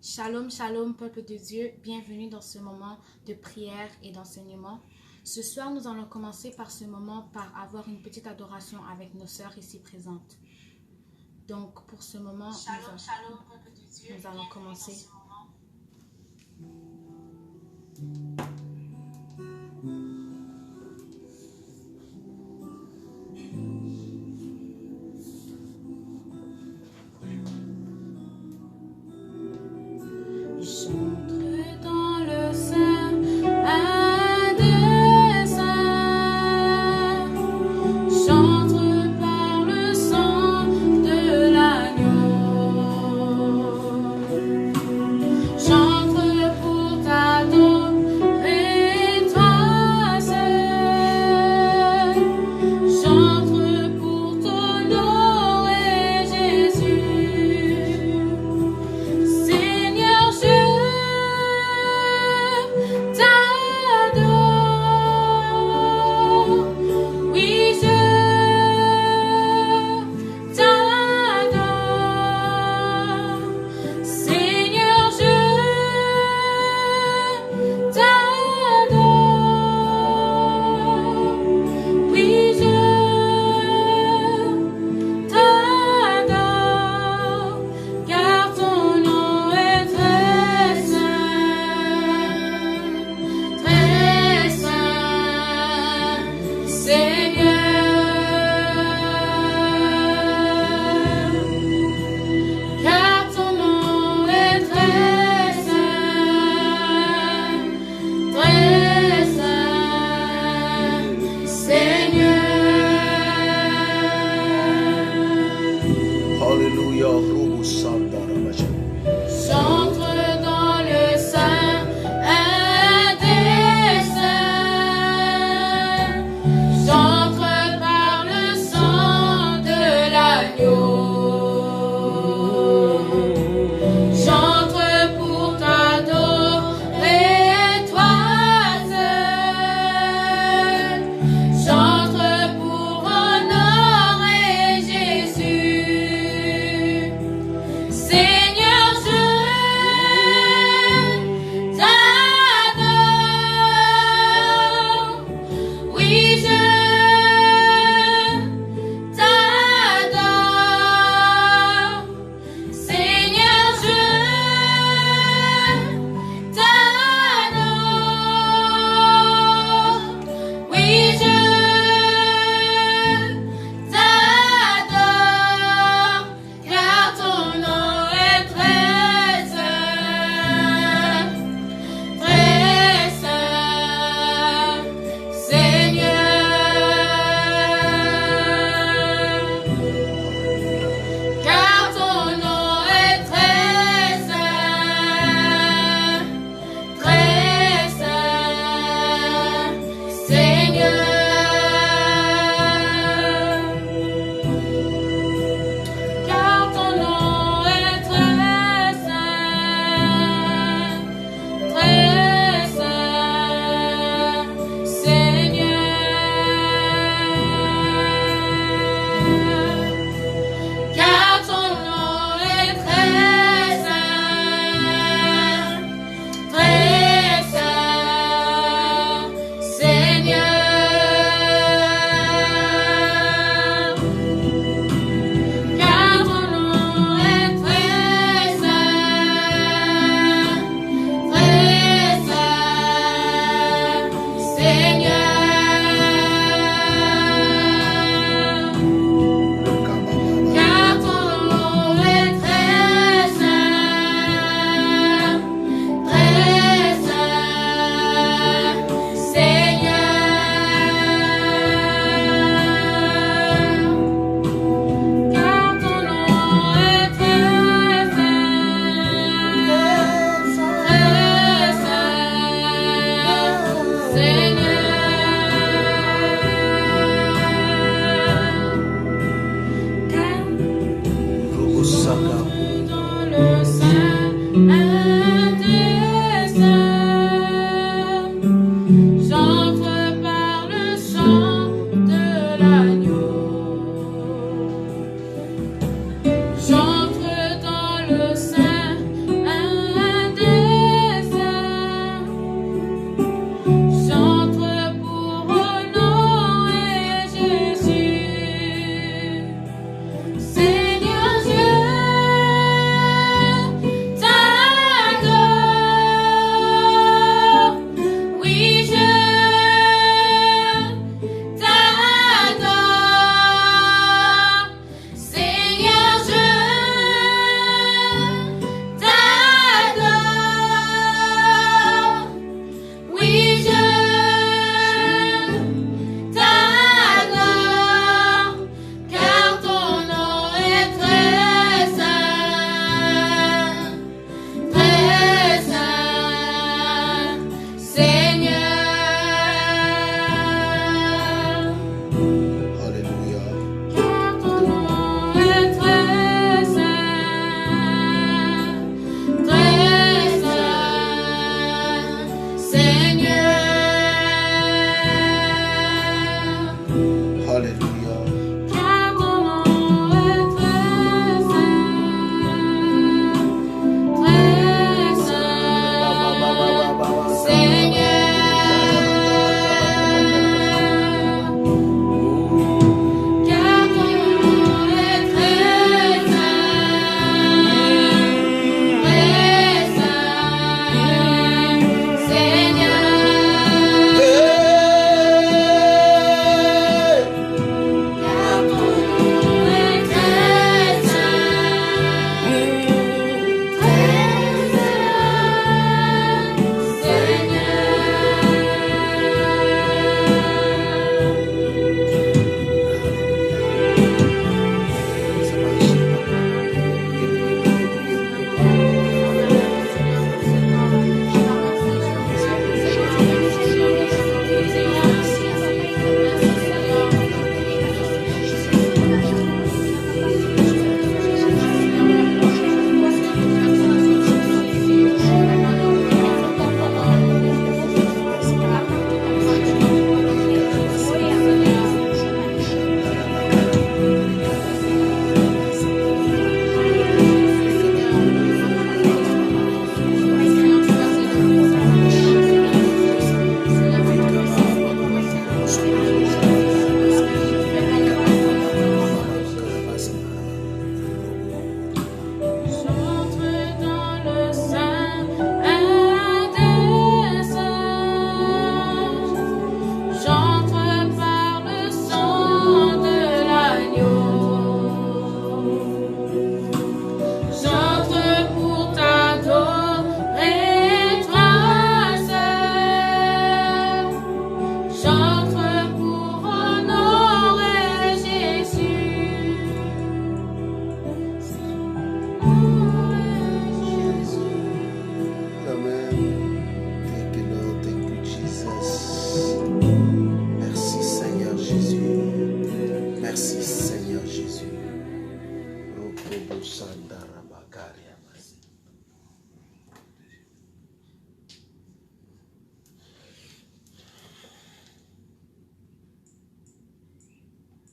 Shalom, shalom, peuple de Dieu, bienvenue dans ce moment de prière et d'enseignement. Ce soir, nous allons commencer par ce moment par avoir une petite adoration avec nos sœurs ici présentes. Donc, pour ce moment, nous allons commencer. J'entre dans le sein des saints, j'entre par le sang de l'agneau, j'entre pour t'adorer.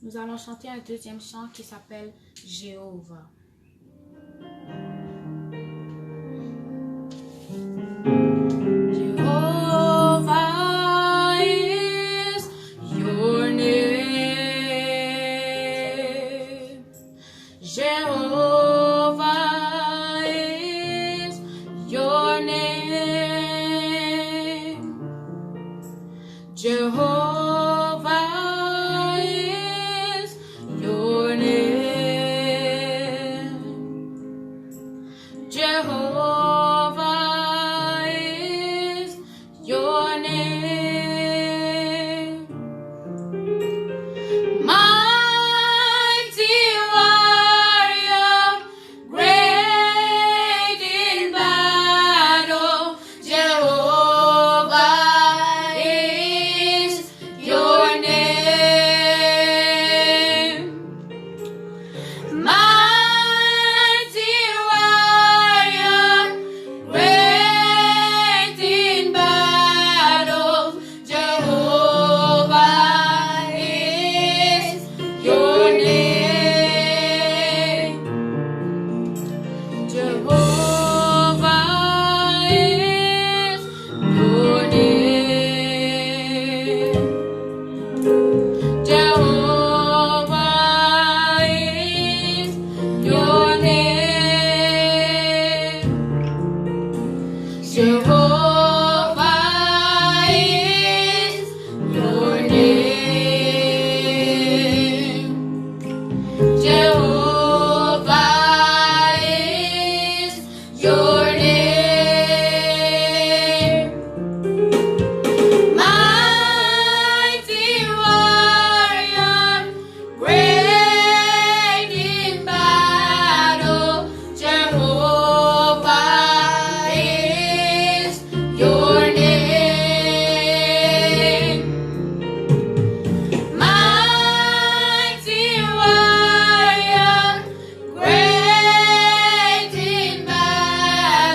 Nous allons chanter un deuxième chant qui s'appelle Jéhovah. Jehovah is your name. Jehovah is your name. Jehovah is your name. Jehovah is your name. Mighty warrior, great in battle, Jehovah is your name. Mighty warrior, great in battle, Jehovah is your name. Jehovah is your name. Jehovah is your name. Jehovah is your name. Jehovah is your name. Mighty warrior, great in battle, Jehovah is your name. Mighty warrior, great in battle,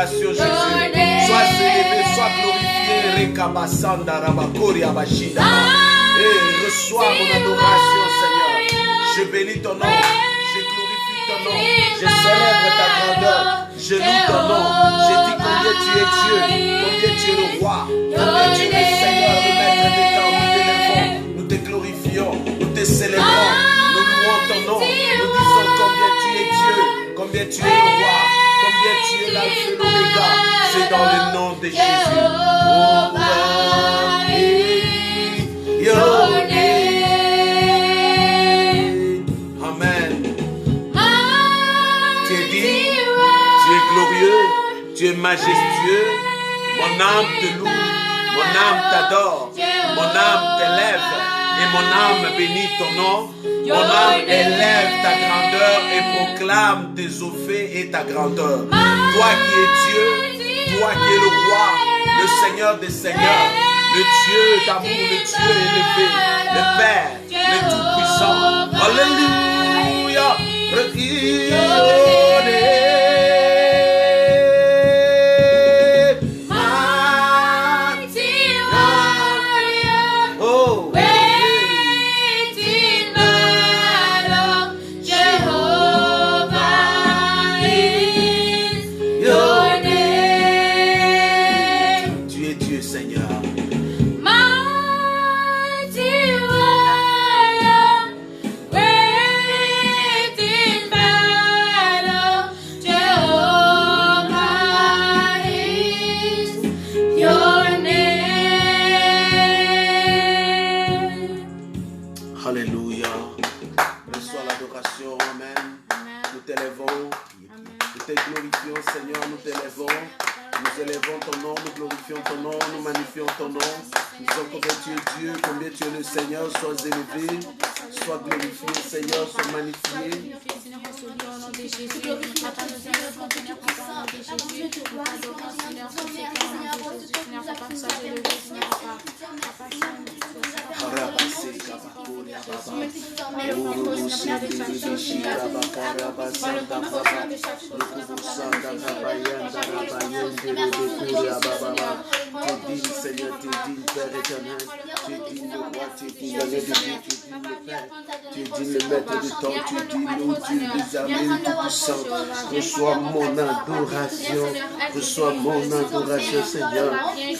adoration, Jésus. Sois élevé, sois glorifié. Rekabasanda Rabakori Abashida. Et reçois mon adoration, Seigneur. Je bénis ton nom. Je glorifie ton nom. Je célèbre ta grandeur. Je loue ton nom. Je dis combien tu es Dieu. Combien tu es le roi. Combien tu es le Seigneur, le maître des temps. Nous t'élèvons. Nous te glorifions. Nous te célébrons. Nous louons ton nom. Nous disons combien tu es Dieu. Combien tu es le roi. Combien tu es l'alpha et l'oméga. C'est dans le nom de Jésus. Oh, your name. Amen. Tu es digne, tu es glorieux, tu es majestueux. Mon âme te loue, mon âme t'adore, mon âme t'élève et mon âme bénit ton nom. Mon âme élève ta grandeur et proclame tes eaux et ta grandeur. Toi qui es Dieu, toi qui es le roi, le Seigneur des seigneurs, le Dieu d'amour, le Dieu élevé, le Père, le Tout-Puissant. Alléluia. Seigneur, sois élevé, sois glorifié, Seigneur, sois magnifié. Seigneur, tu es digne, Père éternel, tu es digne le roi, tu es digne de Dieu, tu es digne le Père, tu es digne le maître du temps, tu es digne le Dieu des armées, le Tout-Puissant. Reçois mon adoration, reçois mon adoration, Seigneur,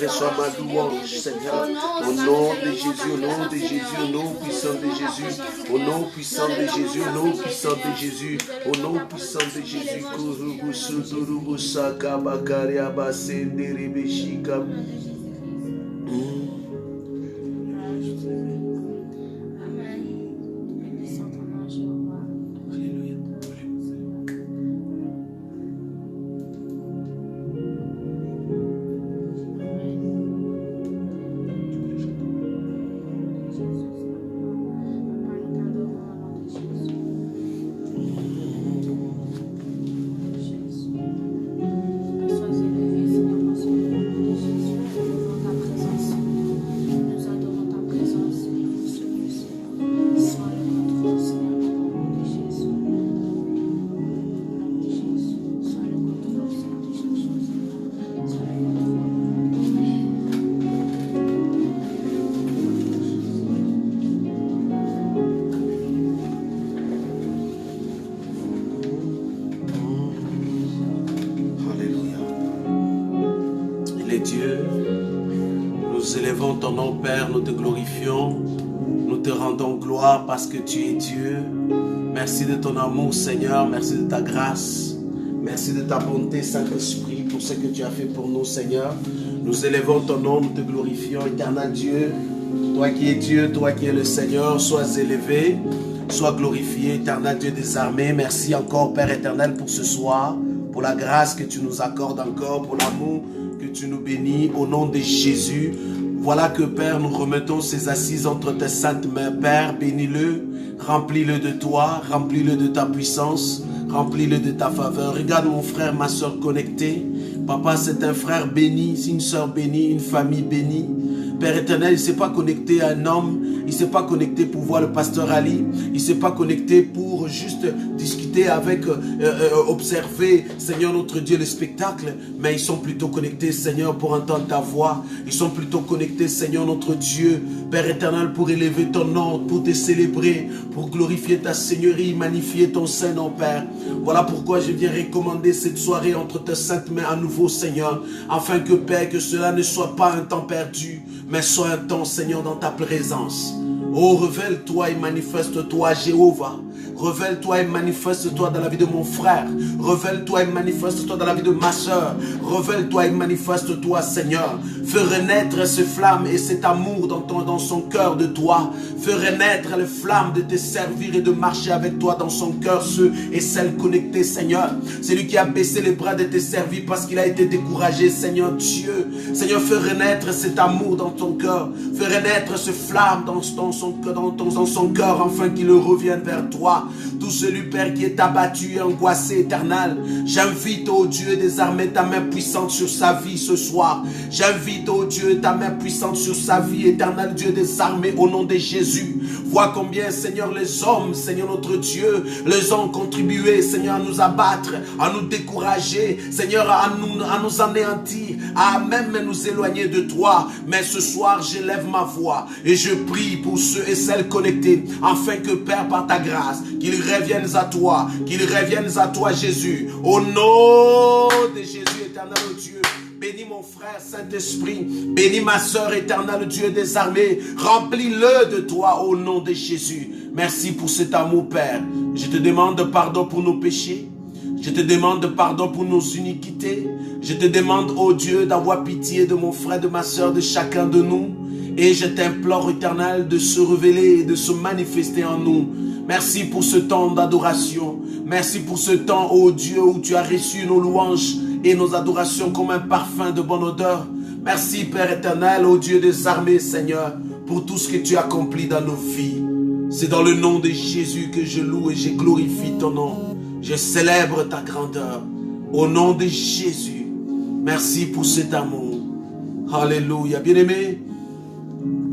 reçois ma louange, Seigneur, au nom de Jésus, au nom de Jésus, au nom puissant de Jésus, au nom puissant de Jésus, au nom puissant de Jésus, au nom puissant de Jésus, Kurubusu Durubusaka Bakaria Basendere Beshika. Ton nom, Père, nous te glorifions, nous te rendons gloire parce que tu es Dieu. Merci de ton amour, Seigneur, merci de ta grâce, merci de ta bonté, Saint-Esprit, pour ce que tu as fait pour nous, Seigneur. Nous élevons ton nom, nous te glorifions, éternel Dieu. Toi qui es Dieu, toi qui es le Seigneur, sois élevé, sois glorifié, éternel Dieu des armées. Merci encore, Père éternel, pour ce soir, pour la grâce que tu nous accordes encore, pour l'amour que tu nous bénis, au nom de Jésus. Voilà que, Père, nous remettons ces assises entre tes saintes mains. Père, bénis-le, remplis-le de toi, remplis-le de ta puissance, remplis-le de ta faveur. Regarde mon frère, ma soeur connectée. Papa, c'est un frère béni, c'est une soeur bénie, une famille bénie. Père éternel, il ne s'est pas connecté à un homme, il ne s'est pas connecté pour voir le pasteur Ali, il ne s'est pas connecté pour juste discuter avec, observer, Seigneur notre Dieu, le spectacle, mais ils sont plutôt connectés, Seigneur, pour entendre ta voix. Ils sont plutôt connectés, Seigneur notre Dieu, Père éternel, pour élever ton nom, pour te célébrer, pour glorifier ta Seigneurie, magnifier ton Saint-Nom, Père. Voilà pourquoi je viens recommander cette soirée entre tes saintes mains à nouveau, Seigneur, afin que, Père, que cela ne soit pas un temps perdu, mais soit un temps, Seigneur, dans ta présence. Oh, révèle-toi et manifeste-toi, Jéhovah. Révèle-toi et manifeste-toi dans la vie de mon frère. Révèle-toi et manifeste-toi dans la vie de ma soeur. Révèle-toi et manifeste-toi, Seigneur. Fais renaître ces flammes et cet amour dans son cœur de toi. Fais renaître les flammes de te servir et de marcher avec toi dans son cœur, ceux et celles connectés, Seigneur. C'est lui qui a baissé les bras de te servir parce qu'il a été découragé, Seigneur Dieu. Seigneur, fais renaître cet amour dans ton cœur. Fais renaître ce flamme dans son cœur, afin qu'il revienne vers toi. Tout celui, Père, qui est abattu et angoissé, éternel, j'invite, ô Dieu des armées, ta main puissante sur sa vie ce soir. J'invite, ô Dieu, ta main puissante sur sa vie, éternel Dieu des armées, au nom de Jésus. Vois combien, Seigneur, les hommes, Seigneur notre Dieu, les ont contribué, Seigneur, à nous abattre, à nous décourager, Seigneur, à nous anéantir, à même nous éloigner de toi. Mais ce soir, j'élève ma voix et je prie pour ceux et celles connectés, afin que, Père, par ta grâce, qu'ils reviennent à toi, Jésus. Au nom de Jésus, éternel Dieu. Bénis mon frère, Saint-Esprit. Bénis ma soeur, éternel Dieu des armées. Remplis-le de toi au nom de Jésus. Merci pour cet amour, Père. Je te demande pardon pour nos péchés. Je te demande pardon pour nos iniquités. Je te demande, ô Dieu, d'avoir pitié de mon frère, de ma soeur, de chacun de nous. Et je t'implore, éternel, de se révéler et de se manifester en nous. Merci pour ce temps d'adoration. Merci pour ce temps, ô Dieu, où tu as reçu nos louanges et nos adorations comme un parfum de bonne odeur. Merci, Père éternel, ô Dieu des armées, Seigneur, pour tout ce que tu as accompli dans nos vies. C'est dans le nom de Jésus que je loue et je glorifie ton nom. Je célèbre ta grandeur. Au nom de Jésus, merci pour cet amour. Alléluia. Bien-aimé,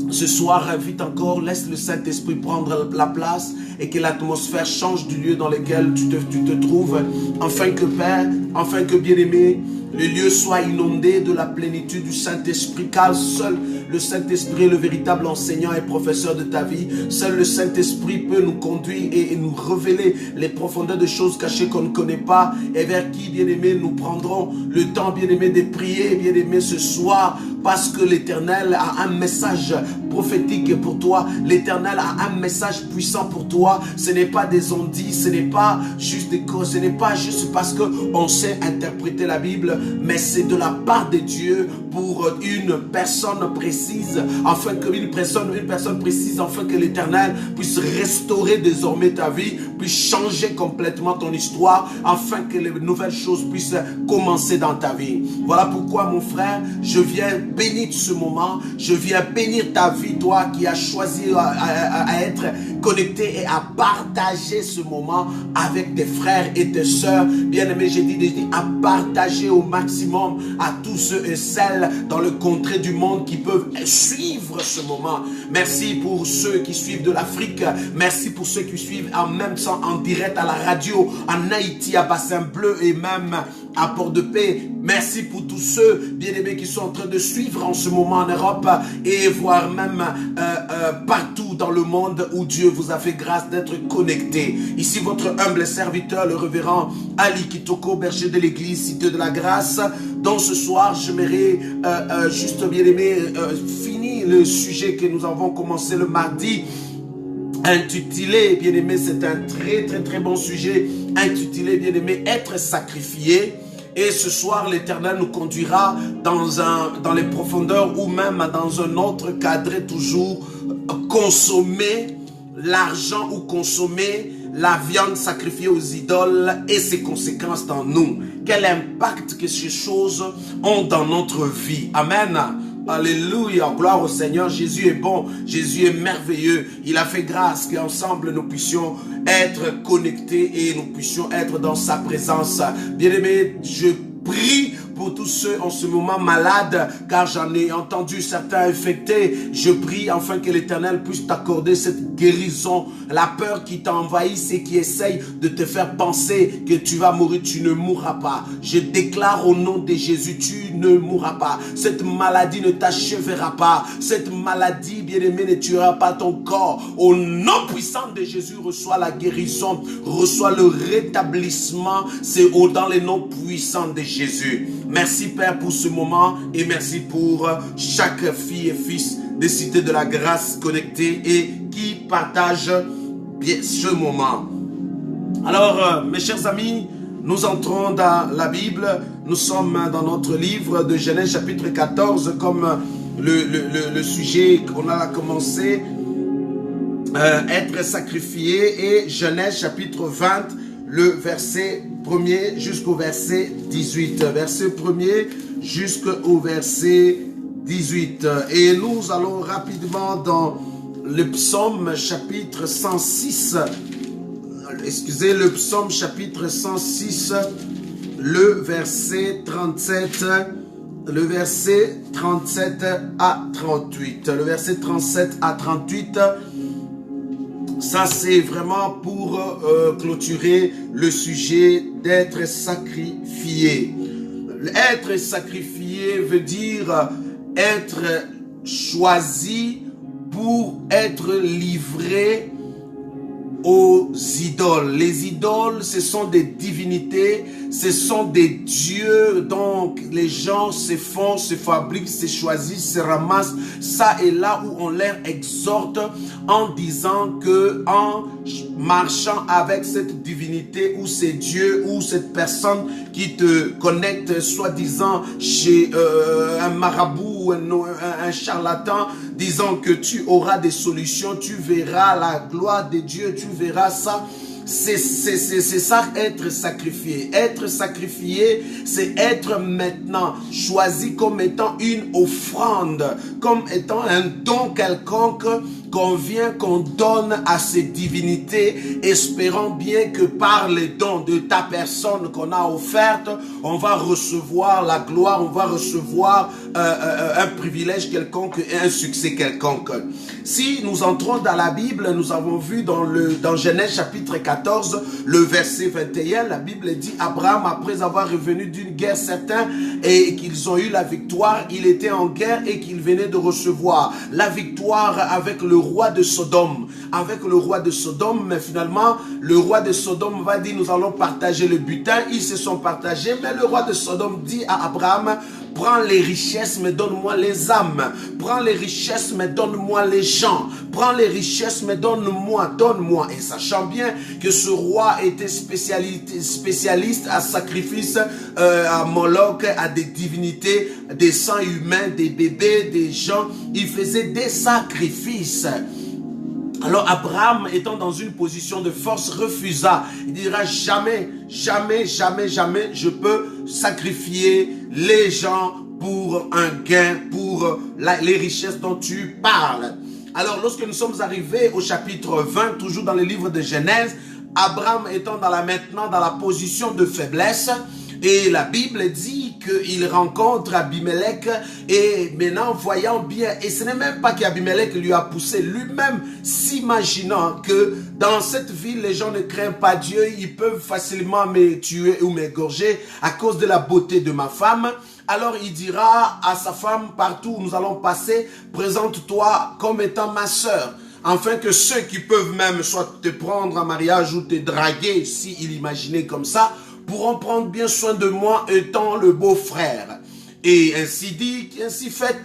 ce soir, invite encore, laisse le Saint-Esprit prendre la place et que l'atmosphère change du lieu dans lequel tu te trouves, afin que, Père, afin que, bien-aimé, le lieu soit inondé de la plénitude du Saint-Esprit, car seul le Saint-Esprit est le véritable enseignant et professeur de ta vie. Seul le Saint-Esprit peut nous conduire et nous révéler les profondeurs de choses cachées qu'on ne connaît pas, et vers qui, bien-aimé, nous prendrons le temps, bien-aimé, de prier, bien-aimé, ce soir, parce que l'Éternel a un message prophétique pour toi. L'Éternel a un message puissant pour toi. Ce n'est pas des ondits, ce n'est pas juste des causes, ce n'est pas juste parce qu'on sait interpréter la Bible, mais c'est de la part de Dieu pour une personne précise, afin que une personne précise, afin que l'Éternel puisse restaurer désormais ta vie, puisse changer complètement ton histoire, afin que les nouvelles choses puissent commencer dans ta vie. Voilà pourquoi, mon frère, je viens bénir ce moment, je viens bénir ta vie, toi qui as choisi à être connecté et à partager ce moment avec tes frères et tes sœurs. Bien-aimés, j'ai dit à partager au maximum à tous ceux et celles dans le contrée du monde qui peuvent suivre ce moment. Merci pour ceux qui suivent de l'Afrique. Merci pour ceux qui suivent en même temps en direct à la radio, en Haïti, à Bassin Bleu et même à Port-de-Paix. Merci pour tous ceux, bien-aimés, qui sont en train de suivre en ce moment en Europe et voire même partout dans le monde où Dieu vous a fait grâce d'être connectés. Ici votre humble serviteur, le révérend Ali Kitoko, berger de l'église Cité de la Grâce, dont ce soir j'aimerais juste, bien-aimé, finir le sujet que nous avons commencé le mardi, intitulé, bien-aimé, c'est un très bon sujet, intitulé, bien-aimé, être sacrifié. Et ce soir, l'Éternel nous conduira dans les profondeurs ou même dans un autre cadre, toujours consommer l'argent ou consommer la viande sacrifiée aux idoles et ses conséquences dans nous. Quel impact que ces choses ont dans notre vie. Amen. Alléluia, gloire au Seigneur. Jésus est bon, Jésus est merveilleux. Il a fait grâce qu'ensemble nous puissions être connectés et nous puissions être dans sa présence. Bien-aimés, je prie pour tous ceux en ce moment malades, car j'en ai entendu certains infectés. Je prie afin que l'Éternel puisse t'accorder cette guérison. La peur qui t'envahisse et qui essaye de te faire penser que tu vas mourir, tu ne mourras pas. Je déclare au nom de Jésus, tu ne mourras pas. Cette maladie ne t'achèvera pas. Cette maladie, bien-aimé, ne tuera pas ton corps. Au nom puissant de Jésus, reçois la guérison, reçois le rétablissement. C'est dans les noms puissants de Jésus. Merci Père pour ce moment et merci pour chaque fille et fils des cités de la grâce connectés et qui partagent bien ce moment. Alors, mes chers amis, nous entrons dans la Bible. Nous sommes dans notre livre de Genèse chapitre 14, comme le sujet qu'on a commencé, être sacrifié, et Genèse chapitre 20, le verset 1er jusqu'au verset 18. Verset 1er jusqu'au verset 18. Et nous allons rapidement dans le psaume chapitre 106. Excusez, le psaume chapitre 106, le verset 37. Le verset 37 à 38. Le verset 37 à 38. Ça, c'est vraiment pour clôturer le sujet d'être sacrifié. Être sacrifié veut dire être choisi pour être livré aux idoles. Les idoles, ce sont des divinités, ce sont des dieux. Donc les gens se font, se fabriquent, se choisissent, se ramassent ça et là où on leur exhorte en disant que en marchant avec cette divinité ou ces dieux ou cette personne qui te connecte soi-disant chez un marabout ou un charlatan, disant que tu auras des solutions, tu verras la gloire de Dieu, tu verras ça. C'est ça, être sacrifié. Être sacrifié, c'est être maintenant choisi comme étant une offrande, comme étant un don quelconque qu'on vient, qu'on donne à ces divinités, espérant bien que par les dons de ta personne qu'on a offerte, on va recevoir la gloire, on va recevoir un privilège quelconque et un succès quelconque. Si nous entrons dans la Bible, nous avons vu dans Genèse chapitre 14, le verset 21, la Bible dit Abraham, après avoir revenu d'une guerre certaine et qu'ils ont eu la victoire, il était en guerre et qu'il venait de recevoir la victoire avec le roi de Sodome. Avec le roi de Sodome, mais finalement, le roi de Sodome va dire, nous allons partager le butin. Ils se sont partagés, mais le roi de Sodome dit à Abraham, prends les richesses, mais donne-moi les âmes. Prends les richesses, mais donne-moi les gens. Prends les richesses, mais donne-moi, donne-moi. Et sachant bien que ce roi était spécialiste à sacrifice, à Moloch, à des divinités, des sangs humains, des bébés, des gens. Il faisait des sacrifices. Alors Abraham, étant dans une position de force, refusa. Il dira jamais, jamais, jamais, jamais je peux sacrifier les gens pour un gain, pour les richesses dont tu parles. Alors lorsque nous sommes arrivés au chapitre 20, toujours dans le livre de Genèse, Abraham étant maintenant dans la position de faiblesse, et la Bible dit qu'il rencontre Abimelech et maintenant voyant bien, et ce n'est même pas qu'Abimelech lui a poussé, lui-même s'imaginant que dans cette ville les gens ne craignent pas Dieu, ils peuvent facilement me tuer ou m'égorger à cause de la beauté de ma femme. Alors il dira à sa femme, partout où nous allons passer, présente-toi comme étant ma sœur. Afin que ceux qui peuvent même soit te prendre en mariage ou te draguer, s'il imaginait comme ça, pourront prendre bien soin de moi étant le beau-frère. Et ainsi dit, ainsi fait,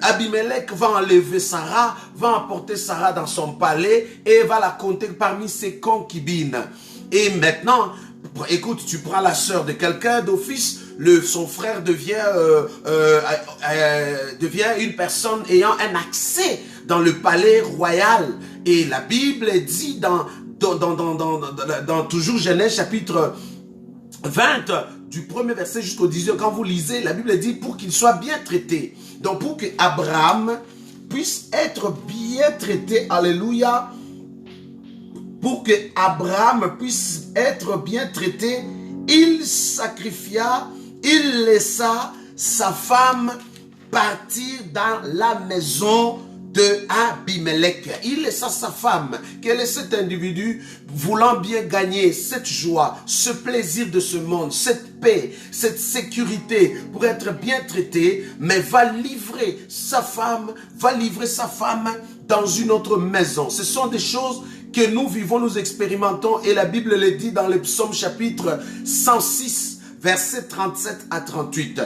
Abimelech va enlever Sarah, va emporter Sarah dans son palais et va la compter parmi ses concubines. Et maintenant, écoute, tu prends la sœur de quelqu'un d'office, son frère devient une personne ayant un accès dans le palais royal. Et la Bible dit dans toujours Genèse chapitre 20, du premier verset jusqu'au 18, quand vous lisez, la Bible dit pour qu'il soit bien traité. Donc pour que Abraham puisse être bien traité, alléluia, pour que Abraham puisse être bien traité, il sacrifia il laissa sa femme partir dans la maison de Abimelech. Il laissa sa femme. Quel est cet individu voulant bien gagner cette joie, ce plaisir de ce monde, cette paix, cette sécurité pour être bien traité, mais va livrer sa femme dans une autre maison. Ce sont des choses que nous vivons, nous expérimentons, et la Bible le dit dans le psaume chapitre 106, versets 37 à 38.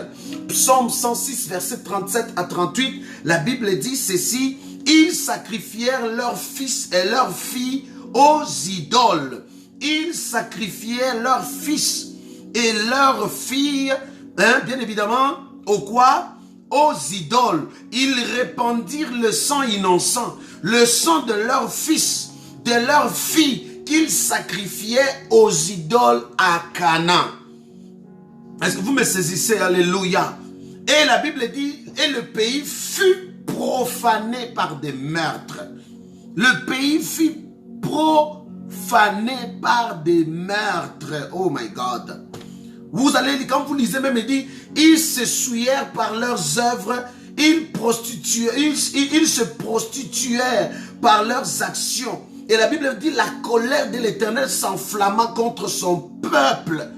Psaume 106, versets 37 à 38, la Bible dit ceci: ils sacrifièrent leurs fils et leurs filles aux idoles. Ils sacrifièrent leurs fils et leurs filles, bien évidemment, au quoi? Aux idoles. Ils répandirent le sang innocent, le sang de leurs fils, de leurs filles, qu'ils sacrifiaient aux idoles à Canaan. Est-ce que vous me saisissez? Alléluia. Et la Bible dit, et le pays fut profané par des meurtres. Le pays fut profané par des meurtres. Oh my God. Vous allez, quand vous lisez même, il dit, ils se souillèrent par leurs œuvres, ils se prostituèrent par leurs actions. Et la Bible dit, la colère de l'Éternel s'enflamma contre son peuple.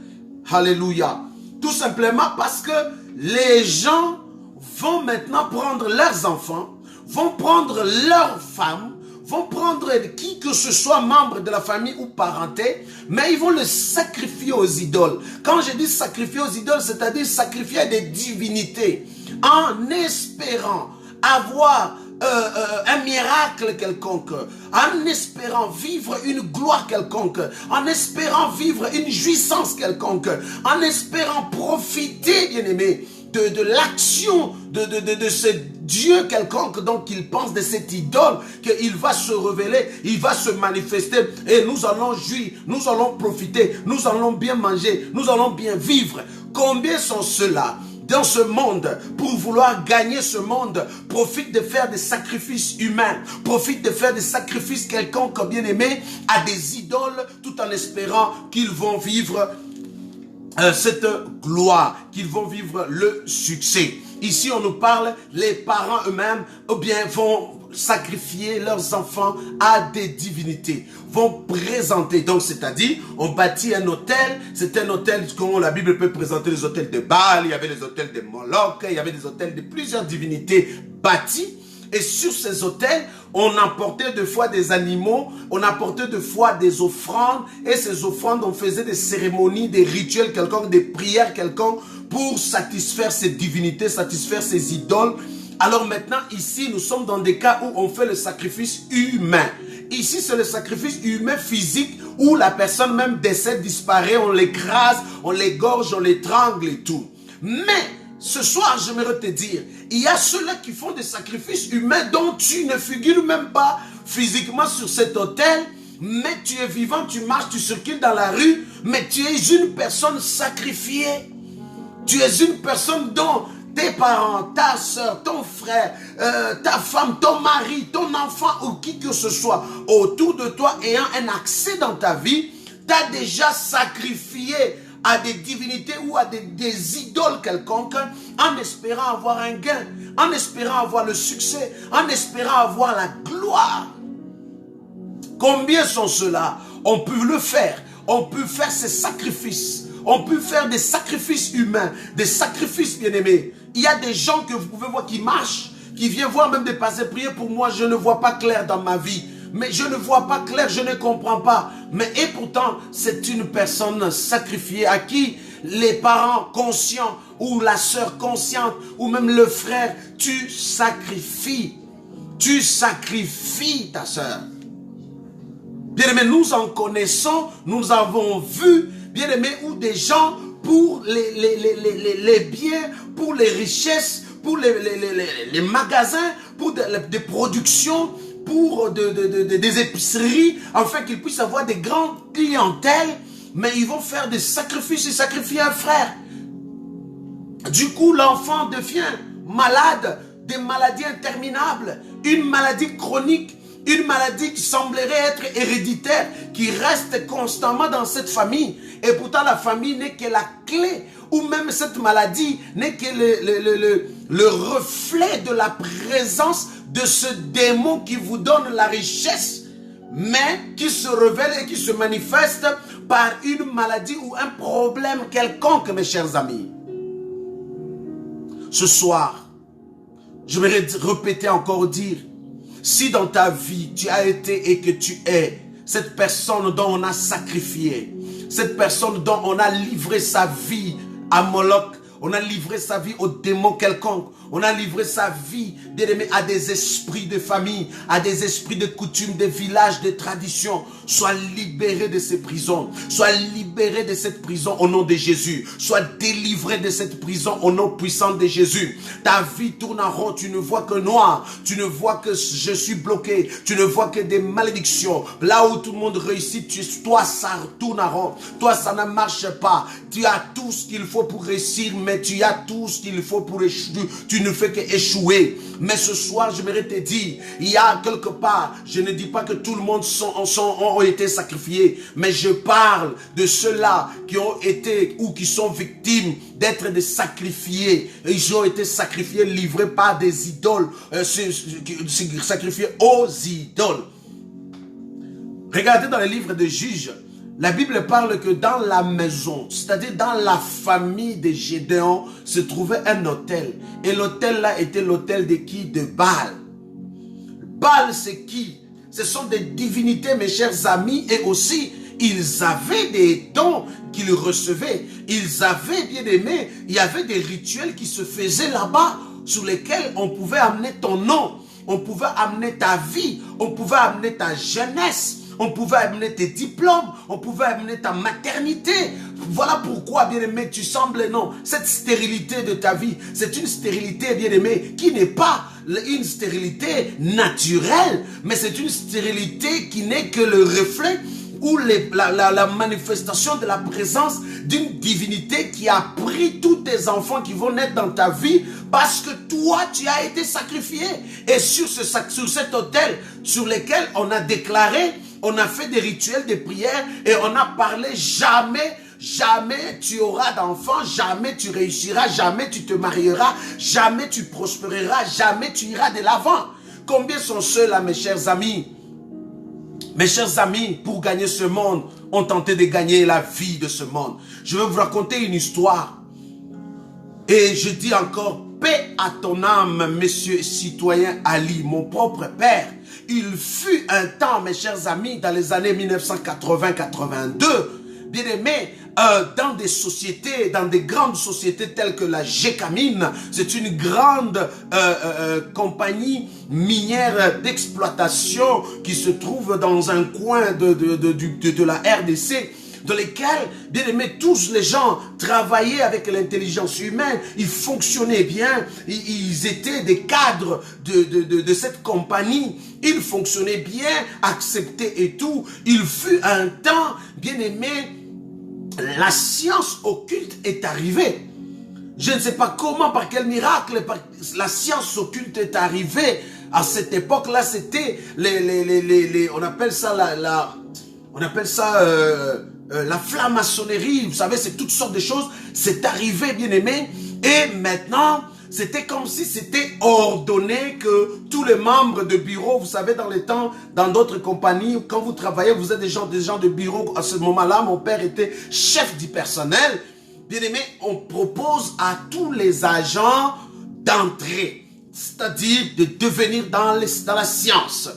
Alléluia. Tout simplement parce que les gens vont maintenant prendre leurs enfants, vont prendre leurs femmes, vont prendre qui que ce soit membre de la famille ou parenté, mais ils vont le sacrifier aux idoles. Quand je dis sacrifier aux idoles, c'est-à-dire sacrifier à des divinités, en espérant avoir un miracle quelconque, en espérant vivre une gloire quelconque, en espérant vivre une jouissance quelconque, en espérant profiter, bien aimé, de l'action de ce Dieu quelconque, donc il pense de cette idole, qu'il va se révéler, il va se manifester, et nous allons jouir, nous allons profiter, nous allons bien manger, nous allons bien vivre. Combien sont ceux-là dans ce monde, pour vouloir gagner ce monde, profite de faire des sacrifices humains, profite de faire des sacrifices quelconques, bien aimés, à des idoles, tout en espérant qu'ils vont vivre cette gloire, qu'ils vont vivre le succès. Ici, on nous parle, les parents eux-mêmes, ou bien vont sacrifier leurs enfants à des divinités, vont présenter, donc c'est-à-dire, on bâtit un hôtel, c'est un hôtel, comme la Bible peut présenter les hôtels de Baal, il y avait les hôtels de Moloch, il y avait des hôtels de plusieurs divinités bâtis, et sur ces hôtels, on emportait deux fois des animaux, on apportait deux fois des offrandes, et ces offrandes, on faisait des cérémonies, des rituels quelconques, des prières quelconques, pour satisfaire ces divinités, satisfaire ces idoles. Alors maintenant, ici, nous sommes dans des cas où on fait le sacrifice humain. Ici, c'est le sacrifice humain physique où la personne même décède, disparaît, on l'écrase, on l'égorge, on l'étrangle et tout. Mais, ce soir, j'aimerais te dire, il y a ceux-là qui font des sacrifices humains dont tu ne figures même pas physiquement sur cet autel, mais tu es vivant, tu marches, tu circules dans la rue, mais tu es une personne sacrifiée. Tu es une personne dont tes parents, ta soeur, ton frère, ta femme, ton mari, ton enfant ou qui que ce soit autour de toi ayant un accès dans ta vie, t'as déjà sacrifié à des divinités ou à des idoles quelconques en espérant avoir un gain, en espérant avoir le succès, en espérant avoir la gloire. Combien sont ceux-là? On peut le faire. On peut faire ces sacrifices. On peut faire des sacrifices humains, des sacrifices bien-aimés. Il y a des gens que vous pouvez voir qui marchent, qui viennent voir même des passés prier pour moi. Je ne vois pas clair dans ma vie. Mais je ne vois pas clair, je ne comprends pas. Mais et pourtant, c'est une personne sacrifiée à qui les parents conscients ou la sœur consciente ou même le frère, tu sacrifies. Tu sacrifies ta sœur. Bien-aimés, nous en connaissons, nous avons vu, bien-aimés, où des gens, pour les biens, pour les richesses, pour les magasins, pour des productions, pour des épiceries, afin qu'ils puissent avoir des grandes clientèles, mais ils vont faire des sacrifices, ils sacrifient un frère. Du coup, l'enfant devient malade, des maladies interminables, une maladie chronique, Une maladie qui semblerait être héréditaire, qui reste constamment dans cette famille. Et pourtant la famille n'est que la clé. Ou même cette maladie n'est que le reflet de la présence de ce démon qui vous donne la richesse, mais qui se révèle et qui se manifeste par une maladie ou un problème quelconque, mes chers amis. Ce soir, je vais répéter encore dire, si dans ta vie tu as été et que tu es cette personne dont on a sacrifié, cette personne dont on a livré sa vie à Moloch, on a livré sa vie aux démons quelconques, on a livré sa vie, bien aimé, à des esprits de famille, à des esprits de coutumes, de villages, de traditions. Sois libéré de ces prisons. Sois libéré de cette prison au nom de Jésus. Sois délivré de cette prison au nom puissant de Jésus. Ta vie tourne en rond. Tu ne vois que noir. Tu ne vois que je suis bloqué. Tu ne vois que des malédictions. Là où tout le monde réussit, toi, ça tourne en rond. Toi, ça ne marche pas. Tu as tout ce qu'il faut pour réussir, mais tu as tout ce qu'il faut pour échouer. Tu ne fais qu'échouer. Mais ce soir, j'aimerais te dire, il y a quelque part, je ne dis pas que tout le monde ont été sacrifiés, mais je parle de ceux-là qui ont été ou qui sont victimes d'être des sacrifiés. Ils ont été sacrifiés, livrés par des idoles, sacrifiés aux idoles. Regardez dans les livres de Juges, la Bible parle que dans la maison, c'est-à-dire dans la famille de Gédéon, se trouvait un autel. Et l'autel là était l'autel de qui? De Baal. Baal, c'est qui? Ce sont des divinités, mes chers amis, et aussi, ils avaient des dons qu'ils recevaient. Ils avaient, bien aimé, il y avait des rituels qui se faisaient là-bas, sur lesquels on pouvait amener ton nom, on pouvait amener ta vie, on pouvait amener ta jeunesse. On pouvait amener tes diplômes, on pouvait amener ta maternité. Voilà pourquoi, bien-aimé, tu sembles, non, cette stérilité de ta vie, c'est une stérilité, bien-aimé, qui n'est pas une stérilité naturelle, mais c'est une stérilité qui n'est que le reflet ou la manifestation de la présence d'une divinité qui a pris tous tes enfants qui vont naître dans ta vie parce que toi, tu as été sacrifié. Et sur cet autel sur lequel on a déclaré, on a fait des rituels, des prières et on a parlé jamais tu auras d'enfants, jamais tu réussiras, jamais tu te marieras, jamais tu prospéreras, jamais tu iras de l'avant. Combien sont ceux-là, mes chers amis? Mes chers amis, pour gagner ce monde, ont tenté de gagner la vie de ce monde. Je vais vous raconter une histoire. Et je dis encore, paix à ton âme, monsieur citoyen Ali, mon propre père. Il fut un temps, mes chers amis, dans les années 1980-82, bien aimé, dans des sociétés, dans des grandes sociétés telles que la Gécamine, c'est une grande compagnie minière d'exploitation qui se trouve dans un coin de la RDC, dans lesquels, bien aimé, tous les gens travaillaient avec l'intelligence humaine, ils fonctionnaient bien, ils étaient des cadres de cette compagnie, ils fonctionnaient bien, acceptés et tout. Il fut un temps, bien aimé, la science occulte est arrivée. Je ne sais pas comment, par quel miracle, la science occulte est arrivée. À cette époque-là, c'était on appelle ça la franc-maçonnerie. Vous savez, c'est toutes sortes de choses. C'est arrivé, bien aimé. Et maintenant, c'était comme si c'était ordonné que tous les membres de bureau, vous savez, dans les temps, dans d'autres compagnies, quand vous travaillez, vous êtes des gens de bureau. À ce moment-là, mon père était chef du personnel. Bien aimé, on propose à tous les agents d'entrer, c'est-à-dire de devenir dans la science.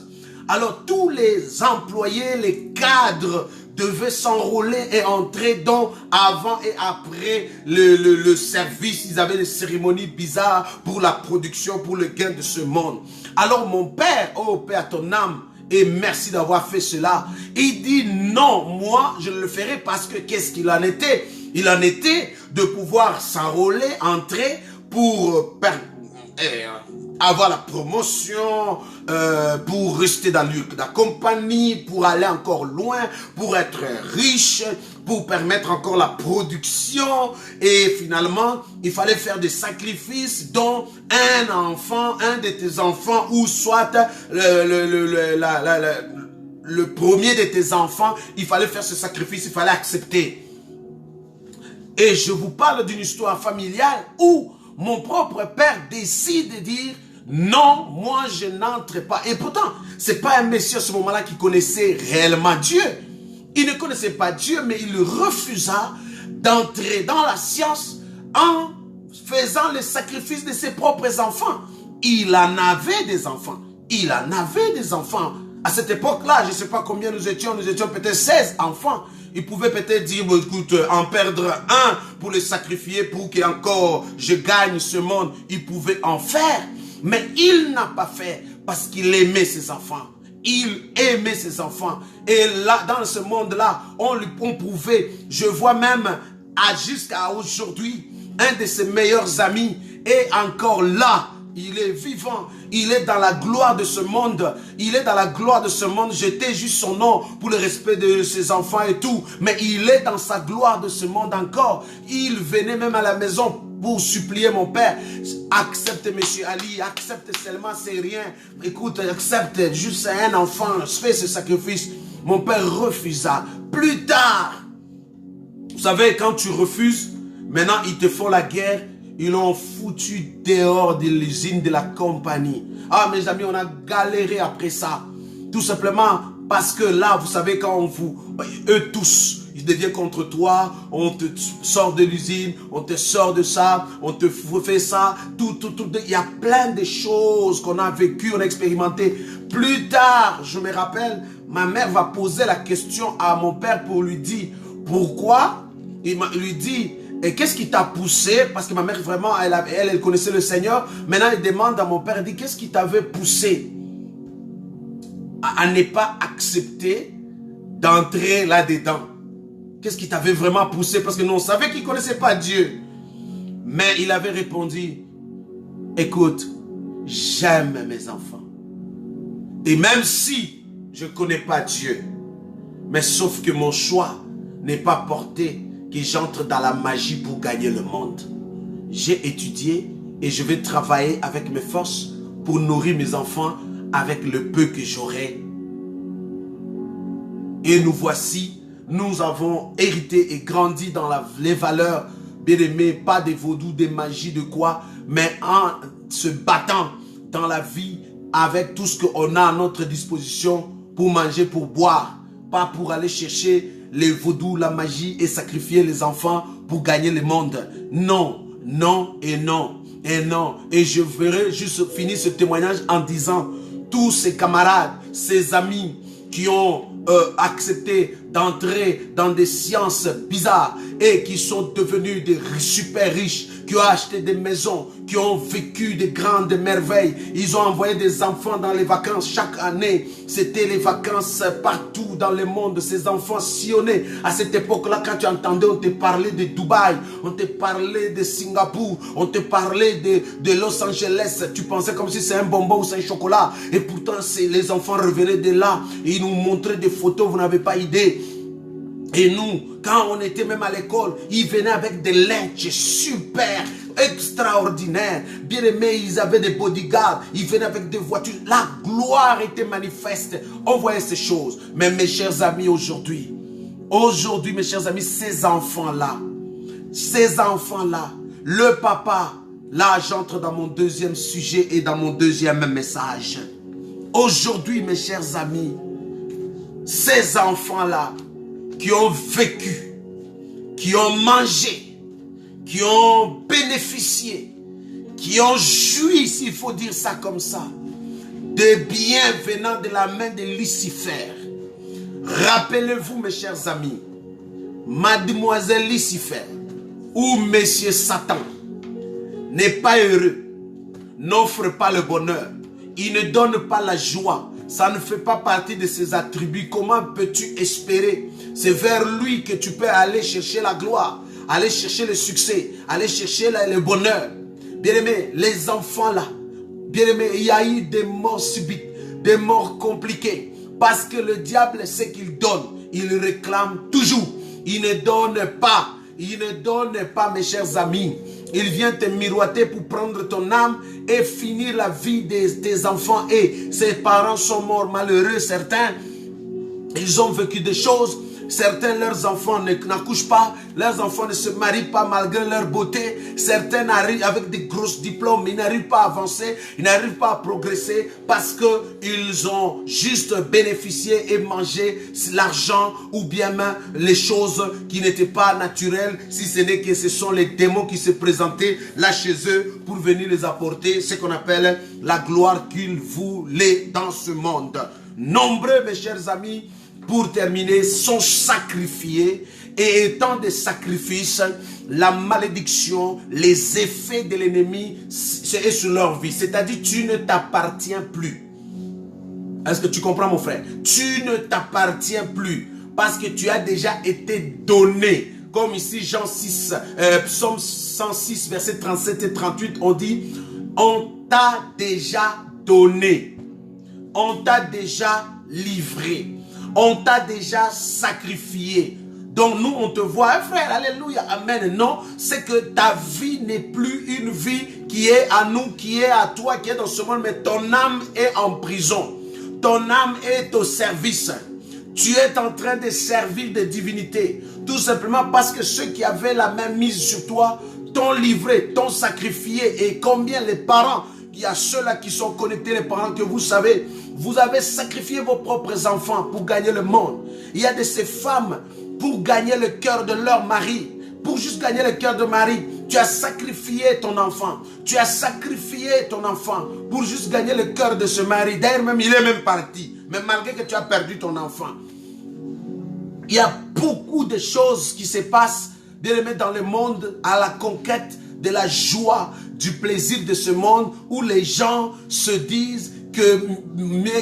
Alors, tous les employés, les cadres, devaient s'enrôler et entrer donc avant et après le service. Ils avaient des cérémonies bizarres pour la production, pour le gain de ce monde. Alors mon père, oh paix à ton âme, et merci d'avoir fait cela. Il dit non, moi je le ferai parce que qu'est-ce qu'il en était? Il en était de pouvoir s'enrôler, entrer pour avoir la promotion, pour rester dans la compagnie, pour aller encore loin, pour être riche, pour permettre encore la production. Et finalement, il fallait faire des sacrifices dont un de tes enfants, ou soit le premier de tes enfants, il fallait faire ce sacrifice, il fallait accepter. Et je vous parle d'une histoire familiale où mon propre père décide de dire non, moi je n'entre pas. Et pourtant, c'est pas un monsieur à ce moment-là qui connaissait réellement Dieu. Il ne connaissait pas Dieu, mais il refusa d'entrer dans la science en faisant le sacrifice de ses propres enfants. Il en avait des enfants. Il en avait des enfants. À cette époque-là, je ne sais pas combien nous étions peut-être 16 enfants. Il pouvait peut-être dire, bon, écoute, en perdre un pour le sacrifier pour qu'encore je gagne ce monde. Il pouvait en faire. Mais il n'a pas fait parce qu'il aimait ses enfants. Il aimait ses enfants. Et là, dans ce monde-là, on pouvait, je vois même jusqu'à aujourd'hui, un de ses meilleurs amis est encore là. Il est vivant. Il est dans la gloire de ce monde. Il est dans la gloire de ce monde. J'étais juste son nom pour le respect de ses enfants et tout. Mais il est dans sa gloire de ce monde encore. Il venait même à la maison pour supplier mon père. Accepte, monsieur Ali. Accepte seulement, c'est rien. Écoute, accepte. Juste un enfant. Fais ce sacrifice. Mon père refusa. Plus tard, vous savez, quand tu refuses, maintenant ils te font la guerre. Ils l'ont foutu dehors de l'usine de la compagnie. Ah, mes amis, on a galéré après ça. Tout simplement parce que là, vous savez, quand eux tous, ils deviennent contre toi, on te sort de l'usine, on te sort de ça, on te fait ça, tout. Il y a plein de choses qu'on a vécues, on a expérimenté. Plus tard, je me rappelle, ma mère va poser la question à mon père pour lui dire, pourquoi? Il lui dit, et qu'est-ce qui t'a poussé? Parce que ma mère, vraiment, elle connaissait le Seigneur. Maintenant, elle demande à mon père, elle dit, qu'est-ce qui t'avait poussé à ne pas accepter d'entrer là-dedans? Qu'est-ce qui t'avait vraiment poussé? Parce que nous, on savait qu'il ne connaissait pas Dieu. Mais il avait répondu, écoute, j'aime mes enfants. Et même si je ne connais pas Dieu, mais sauf que mon choix n'est pas porté que j'entre dans la magie pour gagner le monde. J'ai étudié et je vais travailler avec mes forces pour nourrir mes enfants avec le peu que j'aurai. Et nous voici, nous avons hérité et grandi dans les valeurs, bien aimés, pas des vaudous, des magies, de quoi, mais en se battant dans la vie avec tout ce qu'on a à notre disposition pour manger, pour boire, pas pour aller chercher les vaudous, la magie et sacrifier les enfants pour gagner le monde. Non, non et non et non. Et je verrai juste finir ce témoignage en disant, tous ces camarades, ces amis qui ont accepté d'entrer dans des sciences bizarres et qui sont devenus des super riches, qui ont acheté des maisons, qui ont vécu de grandes merveilles. Ils ont envoyé des enfants dans les vacances chaque année. C'était les vacances partout dans le monde. Ces enfants sillonnaient. À cette époque-là, quand tu entendais, on te parlait de Dubaï, on te parlait de Singapour, on te parlait de Los Angeles. Tu pensais comme si c'est un bonbon ou c'est un chocolat. Et pourtant, les enfants revenaient de là. Et ils nous montraient des photos, vous n'avez pas idée. Et nous, quand on était même à l'école, ils venaient avec des lynches super, extraordinaires. Bien aimés, ils avaient des bodyguards. Ils venaient avec des voitures. La gloire était manifeste. On voyait ces choses. Mais mes chers amis, aujourd'hui, mes chers amis, ces enfants-là, le papa, là j'entre dans mon deuxième sujet et dans mon deuxième message. Aujourd'hui, mes chers amis, ces enfants-là, qui ont vécu, qui ont mangé, qui ont bénéficié, qui ont joui, s'il faut dire ça comme ça, des biens venant de la main de Lucifer. Rappelez-vous, mes chers amis, Mademoiselle Lucifer ou Monsieur Satan n'est pas heureux, n'offre pas le bonheur, il ne donne pas la joie. Ça ne fait pas partie de ses attributs. Comment peux-tu espérer? C'est vers lui que tu peux aller chercher la gloire, aller chercher le succès, aller chercher le bonheur. Bien aimé, les enfants là, Bien-aimé, il y a eu des morts subites, des morts compliquées. Parce que le diable sait qu'il donne. Il réclame toujours. Il ne donne pas. Il ne donne pas, mes chers amis. Il vient te miroiter pour prendre ton âme et finir la vie de tes enfants. Et ses parents sont morts malheureux, certains. Ils ont vécu des choses. Certains, leurs enfants n'accouchent pas. Leurs enfants ne se marient pas malgré leur beauté. Certains arrivent avec des gros diplômes. Ils n'arrivent pas à avancer. Ils n'arrivent pas à progresser parce qu'ils ont juste bénéficié et mangé l'argent ou bien même les choses qui n'étaient pas naturelles. Si ce n'est que ce sont les démons qui se présentaient là chez eux pour venir les apporter ce qu'on appelle la gloire qu'ils voulaient dans ce monde. Nombreux, mes chers amis, pour terminer, sont sacrifiés et étant des sacrifices, la malédiction, les effets de l'ennemi est sur leur vie. C'est-à-dire, tu ne t'appartiens plus. Est-ce que tu comprends, mon frère? Tu ne t'appartiens plus parce que tu as déjà été donné. Comme ici, Jean 6, Psaume 106, versets 37 et 38, on dit, on t'a déjà donné. On t'a déjà livré. On t'a déjà sacrifié. Donc nous, on te voit, frère, alléluia, amen. Non, c'est que ta vie n'est plus une vie qui est à nous, qui est à toi, qui est dans ce monde, mais ton âme est en prison. Ton âme est au service. Tu es en train de servir des divinités. Tout simplement parce que ceux qui avaient la main mise sur toi t'ont livré, t'ont sacrifié. Et combien les parents, il y a ceux-là qui sont connectés, les parents que vous savez, vous avez sacrifié vos propres enfants pour gagner le monde. Il y a de ces femmes pour gagner le cœur de leur mari. Pour juste gagner le cœur de mari, tu as sacrifié ton enfant. Tu as sacrifié ton enfant pour juste gagner le cœur de ce mari. D'ailleurs, même il est même parti. Mais malgré que tu as perdu ton enfant. Il y a beaucoup de choses qui se passent, bien aimé, dans le monde à la conquête de la joie, du plaisir de ce monde où les gens se disent que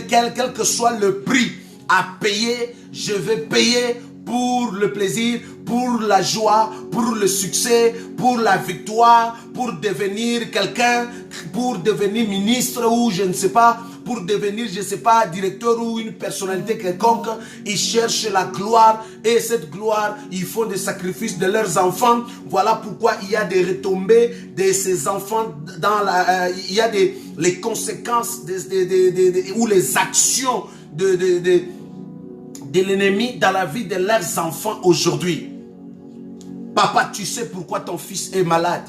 quel que soit le prix à payer, je vais payer pour le plaisir, pour la joie, pour le succès, pour la victoire, pour devenir quelqu'un, pour devenir ministre ou je ne sais pas, pour devenir, je ne sais pas, directeur ou une personnalité quelconque. Ils cherchent la gloire et cette gloire, ils font des sacrifices de leurs enfants. Voilà pourquoi il y a des retombées de ces enfants dans la, il y a les conséquences ou les actions de l'ennemi dans la vie de leurs enfants aujourd'hui. Papa, tu sais pourquoi ton fils est malade.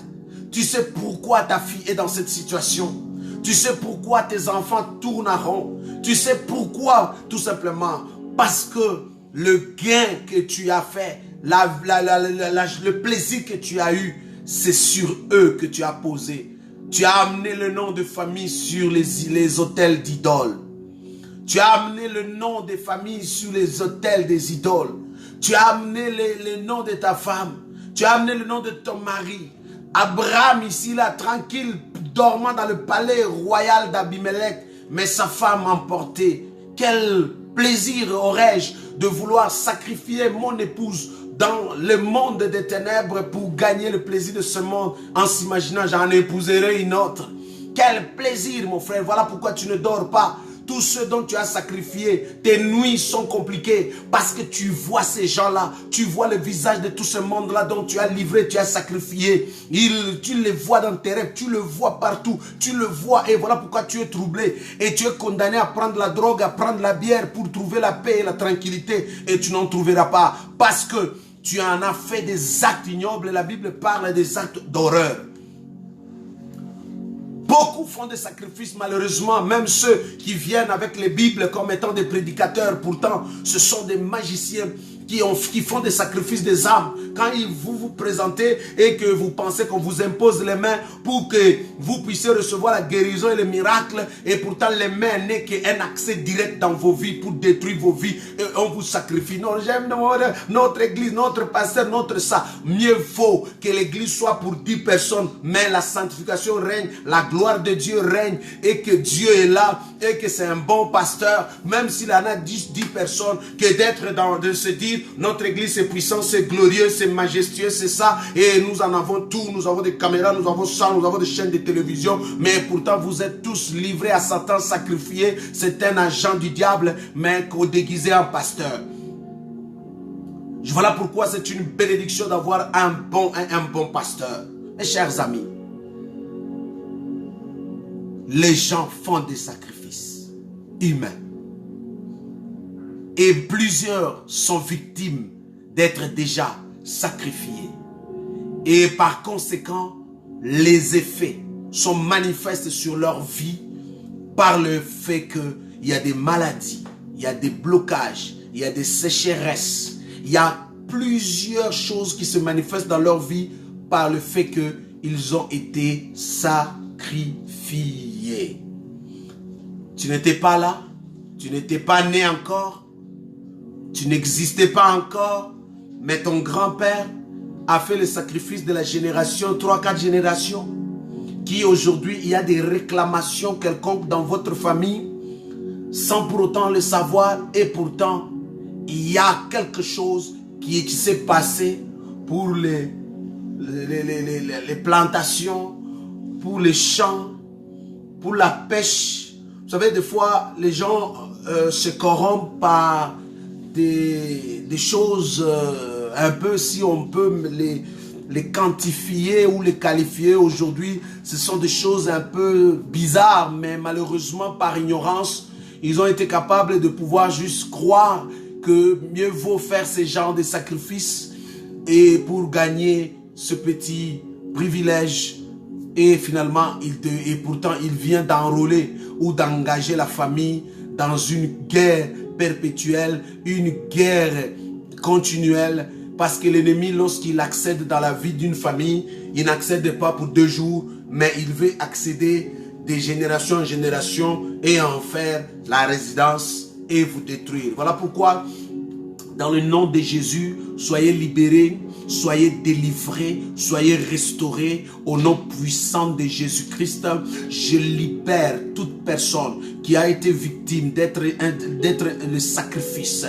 Tu sais pourquoi ta fille est dans cette situation. Tu sais pourquoi tes enfants tournent en rond. Tu sais pourquoi, tout simplement, parce que le gain que tu as fait, le plaisir que tu as eu, c'est sur eux que tu as posé. Tu as amené le nom de famille sur les autels d'idoles. Tu as amené le nom des familles sur les autels des idoles. Tu as amené le nom de ta femme. Tu as amené le nom de ton mari. Abraham ici là, tranquille, dormant dans le palais royal d'Abimelech, mais sa femme emportée. Quel plaisir aurais-je de vouloir sacrifier mon épouse dans le monde des ténèbres pour gagner le plaisir de ce monde en s'imaginant j'en épouserai une autre. Quel plaisir, mon frère. Voilà pourquoi tu ne dors pas. Tout ce dont tu as sacrifié, tes nuits sont compliquées parce que tu vois ces gens-là, tu vois le visage de tout ce monde-là dont tu as livré, tu as sacrifié. Tu les vois dans tes rêves, tu le vois partout, tu le vois et voilà pourquoi tu es troublé. Et tu es condamné à prendre la drogue, à prendre la bière pour trouver la paix et la tranquillité et tu n'en trouveras pas parce que tu en as fait des actes ignobles. La Bible parle des actes d'horreur. Beaucoup font des sacrifices, malheureusement, même ceux qui viennent avec les Bibles comme étant des prédicateurs. Pourtant, ce sont des magiciens qui font des sacrifices des âmes. Quand vous vous présentez et que vous pensez qu'on vous impose les mains pour que vous puissiez recevoir la guérison et le miracle, et pourtant les mains n'est qu'un accès direct dans vos vies pour détruire vos vies, et on vous sacrifie. Non, j'aime notre église, notre pasteur, notre ça. Mieux vaut que l'église soit pour 10 personnes, mais la sanctification règne, la gloire de Dieu règne, et que Dieu est là, et que c'est un bon pasteur, même s'il en a 10 personnes, que d'être de se dire dire notre église c'est puissant, c'est glorieux, c'est majestueux, c'est ça. Et nous en avons tout, nous avons des caméras, nous avons ça, nous avons des chaînes de télévision. Mais pourtant vous êtes tous livrés à Satan, sacrifiés. C'est un agent du diable, mais déguisé en pasteur. Voilà pourquoi c'est une bénédiction d'avoir un bon pasteur. Mes chers amis, les gens font des sacrifices humains. Et plusieurs sont victimes d'être déjà sacrifiés. Et par conséquent, les effets sont manifestes sur leur vie par le fait qu'il y a des maladies, il y a des blocages, il y a des sécheresses. Il y a plusieurs choses qui se manifestent dans leur vie par le fait qu'ils ont été sacrifiés. Tu n'étais pas là, tu n'étais pas né encore, tu n'existais pas encore, mais ton grand-père a fait le sacrifice de la génération, 3-4 générations, qui aujourd'hui, il y a des réclamations quelconques dans votre famille, sans pour autant le savoir, et pourtant, il y a quelque chose qui s'est passé pour les plantations, pour les champs, pour la pêche. Vous savez, des fois, les gens se corrompent par des choses un peu, si on peut les quantifier ou les qualifier aujourd'hui. Ce sont des choses un peu bizarres, mais malheureusement, par ignorance, ils ont été capables de pouvoir juste croire que mieux vaut faire ce genre de sacrifices et pour gagner ce petit privilège. Et finalement, et pourtant, il vient d'enrôler ou d'engager la famille dans une guerre perpétuelle, une guerre continuelle. Parce que l'ennemi, lorsqu'il accède dans la vie d'une famille, il n'accède pas pour 2 jours, mais il veut accéder de génération en génération et en faire la résidence et vous détruire. Voilà pourquoi, dans le nom de Jésus, soyez libérés, soyez délivrés, soyez restaurés au nom puissant de Jésus-Christ. Je libère toute personne qui a été victime d'être le sacrifice.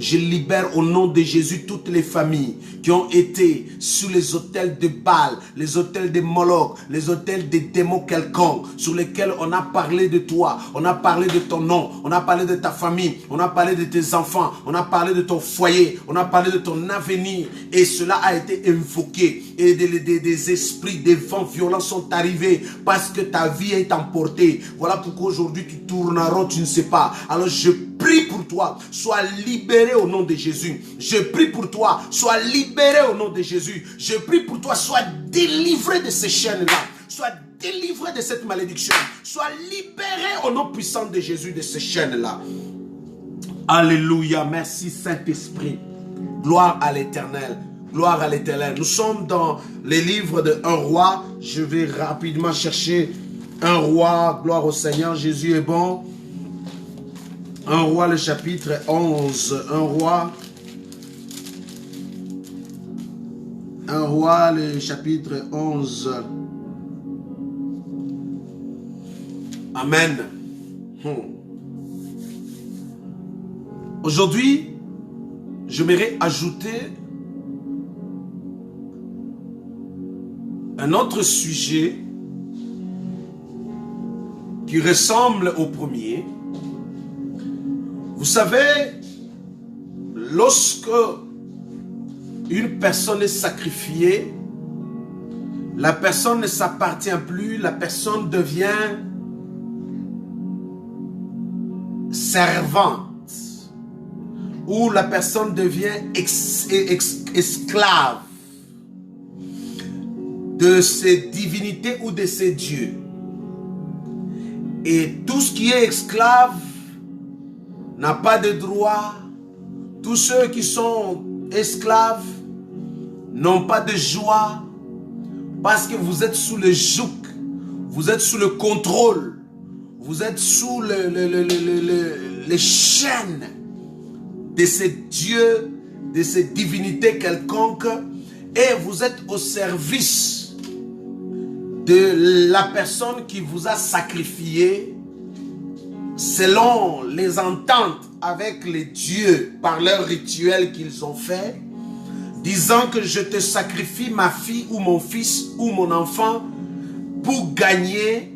Je libère au nom de Jésus toutes les familles qui ont été sous les autels de Baal, les autels de Moloch, les autels des démons quelconques, sur lesquels on a parlé de toi, on a parlé de ton nom, on a parlé de ta famille, on a parlé de tes enfants, on a parlé de ton foyer, on a parlé de ton avenir, et cela a été invoqué, et des esprits, des vents violents sont arrivés, parce que ta vie est emportée. Voilà pourquoi aujourd'hui tu tournes en rond, tu ne sais pas. Alors je prie pour toi, sois libéré au nom de Jésus. Je prie pour toi, sois libéré au nom de Jésus. Je prie pour toi, sois délivré de ces chaînes-là. Sois délivré de cette malédiction. Sois libéré au nom puissant de Jésus de ces chaînes-là. Alléluia, merci Saint-Esprit. Gloire à l'Éternel. Gloire à l'Éternel. Nous sommes dans les livres de 1 roi. Je vais rapidement chercher 1 roi. Gloire au Seigneur, Jésus est bon. 1 roi, le chapitre 11. 1 roi. 1 roi, le chapitre 11. Amen. Aujourd'hui, j'aimerais ajouter un autre sujet qui ressemble au premier. Vous savez, lorsque une personne est sacrifiée, la personne ne s'appartient plus, la personne devient servante, ou la personne devient esclave de ses divinités ou de ses dieux. Et tout ce qui est esclave n'a pas de droit. Tous ceux qui sont esclaves n'ont pas de joie parce que vous êtes sous le joug, vous êtes sous le contrôle, vous êtes sous les chaînes de ces dieux, de ces divinités quelconques, et vous êtes au service de la personne qui vous a sacrifié selon les ententes avec les dieux par leurs rituels qu'ils ont fait, disant que je te sacrifie ma fille ou mon fils ou mon enfant pour gagner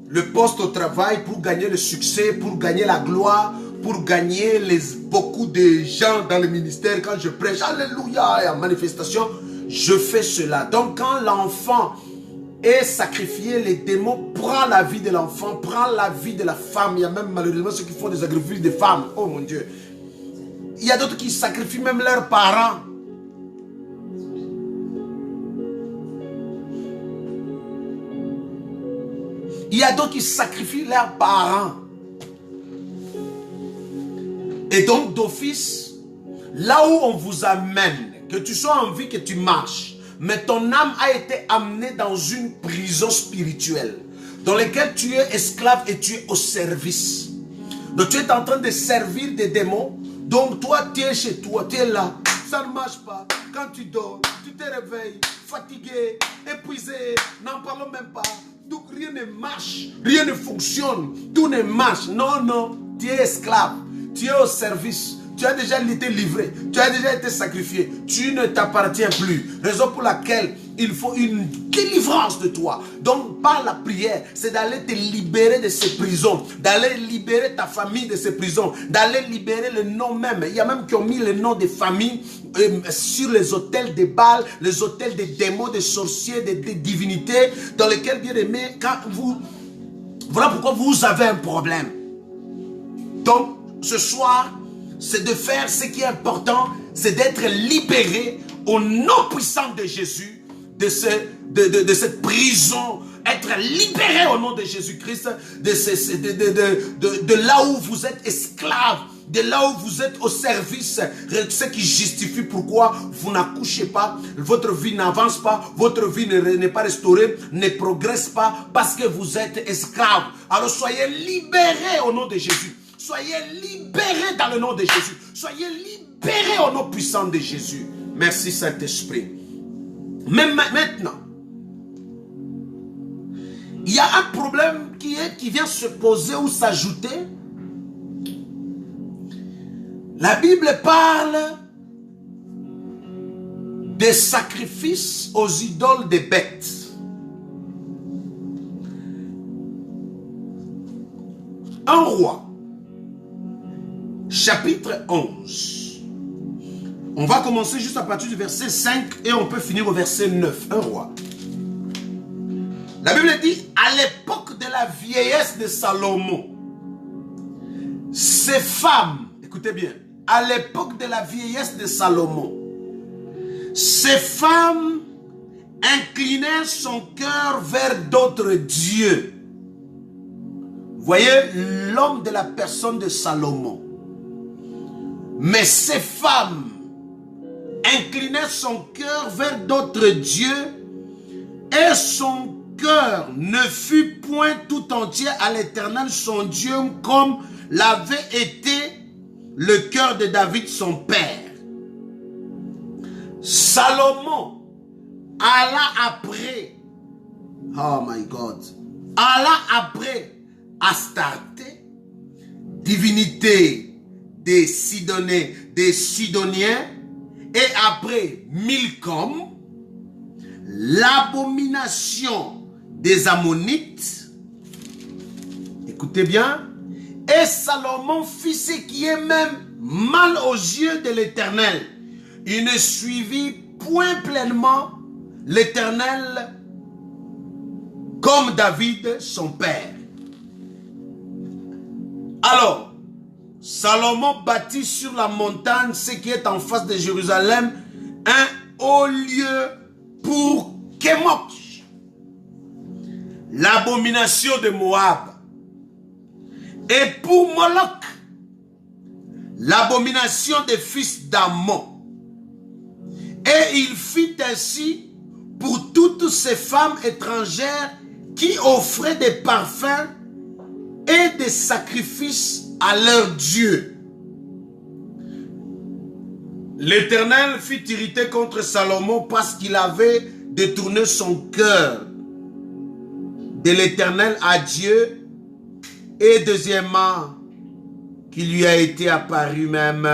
le poste au travail, pour gagner le succès, pour gagner la gloire, pour gagner beaucoup de gens dans le ministère. Quand je prêche, alléluia, et en manifestation, je fais cela. Donc quand l'enfant est sacrifié, les démons prennent la vie de l'enfant, prennent la vie de la femme. Il y a même malheureusement ceux qui font des sacrifices de femmes. Oh mon Dieu. Il y a d'autres qui sacrifient même leurs parents. Il y a d'autres qui sacrifient leurs parents. Et donc d'office, là où on vous amène, que tu sois en vie, que tu marches, mais ton âme a été amenée dans une prison spirituelle, dans laquelle tu es esclave et tu es au service. Donc tu es en train de servir des démons. Donc toi tu es chez toi, tu es là, ça ne marche pas. Quand tu dors, tu te réveilles, fatigué, épuisé, n'en parlons même pas. Donc rien ne marche, rien ne fonctionne, tout ne marche. Non, non, tu es esclave, tu es au service. Tu as déjà été livré, tu as déjà été sacrifié, tu ne t'appartiens plus. Raison pour laquelle il faut une délivrance de toi. Donc par la prière, c'est d'aller te libérer de ces prisons, d'aller libérer ta famille de ces prisons, d'aller libérer le nom même. Il y a même qui ont mis le nom des familles sur les autels des Baals, les autels des démons, des sorciers, des divinités, dans lesquels, bien aimé, quand vous... Voilà pourquoi vous avez un problème. Donc ce soir, c'est de faire ce qui est important, c'est d'être libéré au nom puissant de Jésus, de cette prison, être libéré au nom de Jésus-Christ, de là où vous êtes esclave, de là où vous êtes au service, ce qui justifie pourquoi vous n'accouchez pas, votre vie n'avance pas, votre vie n'est pas restaurée, ne progresse pas, parce que vous êtes esclave. Alors soyez libérés au nom de Jésus. Soyez libérés dans le nom de Jésus. Soyez libérés au nom puissant de Jésus. Merci Saint-Esprit. Mais maintenant, il y a un problème qui vient se poser ou s'ajouter. La Bible parle des sacrifices aux idoles des bêtes. Un roi. Chapitre 11. On va commencer juste à partir du verset 5 et on peut finir au verset 9. Un roi. La Bible dit, à l'époque de la vieillesse de Salomon, ces femmes, écoutez bien, à l'époque de la vieillesse de Salomon, ces femmes inclinaient son cœur vers d'autres dieux. Voyez l'homme de la personne de Salomon. Mais ces femmes inclinaient son cœur vers d'autres dieux et son cœur ne fut point tout entier à l'Éternel son Dieu comme l'avait été le cœur de David son père. Salomon alla après, oh my God, alla après Astarté, divinité des Sidoniens, et après Milcom, l'abomination des Ammonites. Écoutez bien. Et Salomon fit ce qui est même mal aux yeux de l'Éternel. Il ne suivit point pleinement l'Éternel comme David son père. Alors, Salomon bâtit sur la montagne, ce qui est en face de Jérusalem, un haut lieu pour Kémosh, l'abomination de Moab, et pour Moloch, l'abomination des fils d'Ammon. Et il fit ainsi pour toutes ces femmes étrangères qui offraient des parfums et des sacrifices à leur Dieu. L'Éternel fit irriter contre Salomon parce qu'il avait détourné son cœur de l'Éternel à Dieu Et deuxièmement, qu'il lui a été apparu même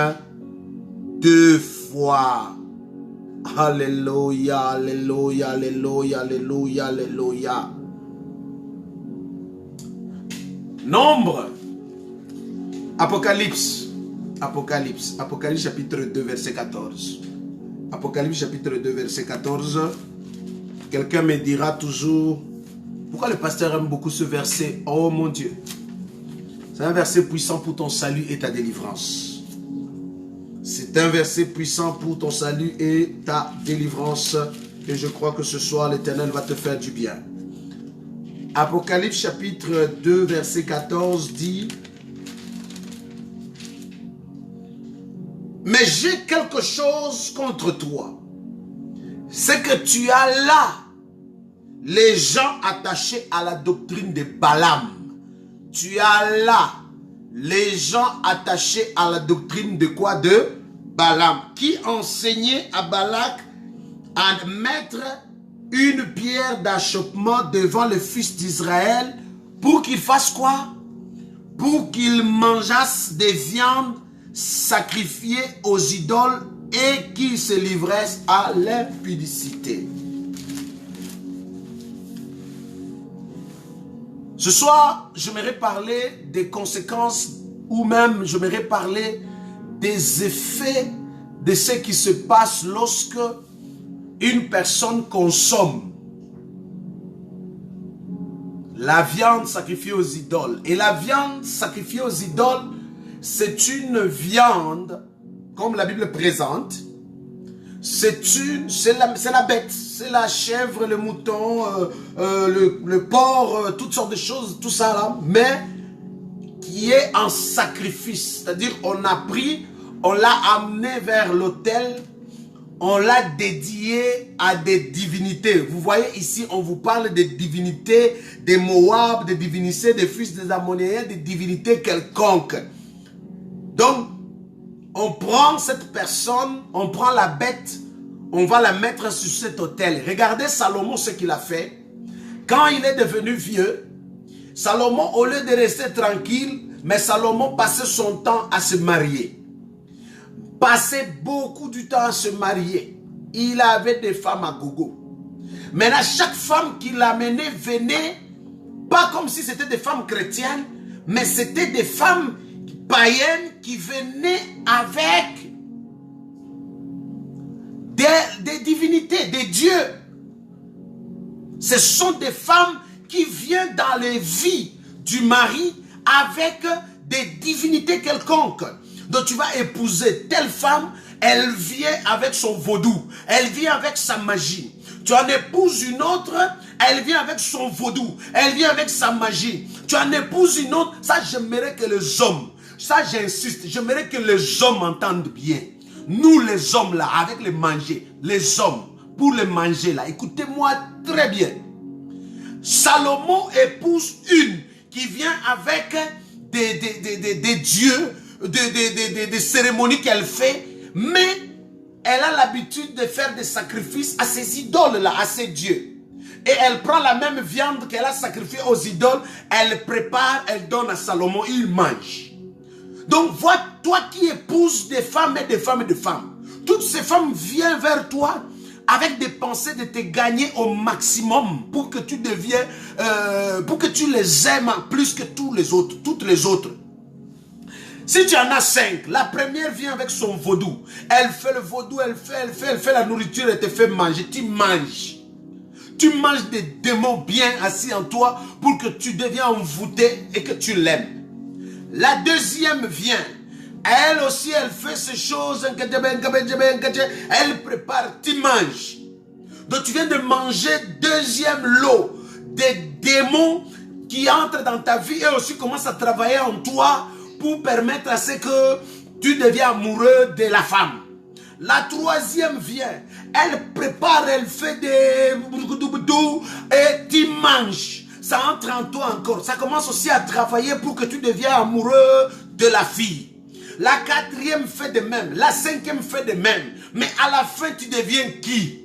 2 fois. Alléluia, alléluia, alléluia, alléluia, alléluia. Nombre. Apocalypse. Apocalypse chapitre 2, verset 14. Apocalypse chapitre 2, verset 14. Quelqu'un me dira toujours, pourquoi le pasteur aime beaucoup ce verset? Oh mon Dieu. C'est un verset puissant pour ton salut et ta délivrance. C'est un verset puissant pour ton salut et ta délivrance. Et je crois que ce soir, l'Éternel va te faire du bien. Apocalypse chapitre 2, verset 14 dit: mais j'ai quelque chose contre toi. C'est que tu as là les gens attachés à la doctrine de Balaam. Tu as là les gens attachés à la doctrine de quoi? De Balaam, qui enseignait à Balak à mettre une pierre d'achoppement devant le fils d'Israël pour qu'il fasse quoi? Pour qu'il mangeasse des viandes sacrifiées aux idoles et qu'il se livrasse à l'impudicité. Ce soir, j'aimerais parler des conséquences ou même j'aimerais parler des effets de ce qui se passe lorsque une personne consomme la viande sacrifiée aux idoles. Et la viande sacrifiée aux idoles, c'est une viande, comme la Bible présente, c'est la bête, c'est la chèvre, le mouton, le porc, toutes sortes de choses, tout ça là, mais qui est en sacrifice. C'est-à-dire, on a pris, on l'a amené vers l'autel, on l'a dédié à des divinités. Vous voyez ici, on vous parle des divinités des Moab, des divinités des fils des Ammonéens, des divinités quelconques. Donc, on prend cette personne, on prend la bête, on va la mettre sur cet autel. Regardez Salomon ce qu'il a fait. Quand il est devenu vieux, Salomon, au lieu de rester tranquille, mais Salomon passait son temps à se marier. Passait beaucoup du temps à se marier. Il avait des femmes à gogo. Maintenant, chaque femme qu'il amenait venait, pas comme si c'était des femmes chrétiennes, mais c'était des femmes païennes qui venaient avec des divinités, des dieux. Ce sont des femmes qui viennent dans les vies du mari avec des divinités quelconques. Donc tu vas épouser telle femme, elle vient avec son vaudou, elle vient avec sa magie. Tu en épouses une autre, elle vient avec son vaudou, elle vient avec sa magie. Tu en épouses une autre, ça j'aimerais que les hommes, ça j'insiste, j'aimerais que les hommes entendent bien. Nous les hommes là, avec les manger, les hommes, pour les manger là, écoutez-moi très bien. Salomon épouse une qui vient avec des dieux, des cérémonies qu'elle fait, mais elle a l'habitude de faire des sacrifices à ces idoles-là, à ces dieux. Et elle prend la même viande qu'elle a sacrifiée aux idoles, elle prépare, elle donne à Salomon, il mange. Donc, vois, toi qui épouses des femmes et des femmes et des femmes, toutes ces femmes viennent vers toi avec des pensées de te gagner au maximum pour que tu deviens, pour que tu les aimes plus que tous les autres, toutes les autres. Si tu en as 5, la première vient avec son vaudou. Elle fait le vaudou, elle fait la nourriture, elle te fait manger. Tu manges. Tu manges des démons bien assis en toi pour que tu deviens envoûté et que tu l'aimes. La deuxième vient. Elle aussi, elle fait ces choses. Elle prépare, tu manges. Donc tu viens de manger deuxième lot des démons qui entrent dans ta vie et aussi commencent à travailler en toi pour permettre à ce que tu deviens amoureux de la femme. La troisième vient, elle prépare, elle fait des et tu manges. Ça entre en toi encore. Ça commence aussi à travailler pour que tu deviens amoureux de la fille. La quatrième fait de même. La cinquième fait de même. Mais à la fin, tu deviens qui?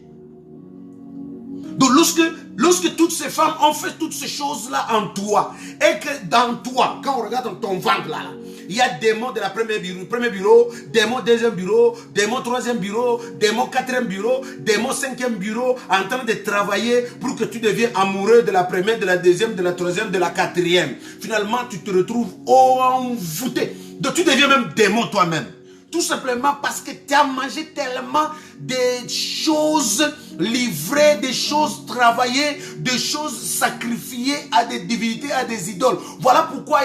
Donc lorsque Lorsque toutes ces femmes ont fait toutes ces choses-là en toi, et que dans toi, quand on regarde dans ton ventre là, il y a démons de la premier bureau, démons deuxième bureau, démons troisième bureau, démons quatrième bureau, démons cinquième bureau, en train de travailler pour que tu deviennes amoureux de la première, de la deuxième, de la troisième, de la quatrième. Finalement, tu te retrouves envoûté. Donc tu deviens même démon toi-même. Tout simplement parce que tu as mangé tellement des choses livrées, des choses travaillées, des choses sacrifiées à des divinités, à des idoles. Voilà pourquoi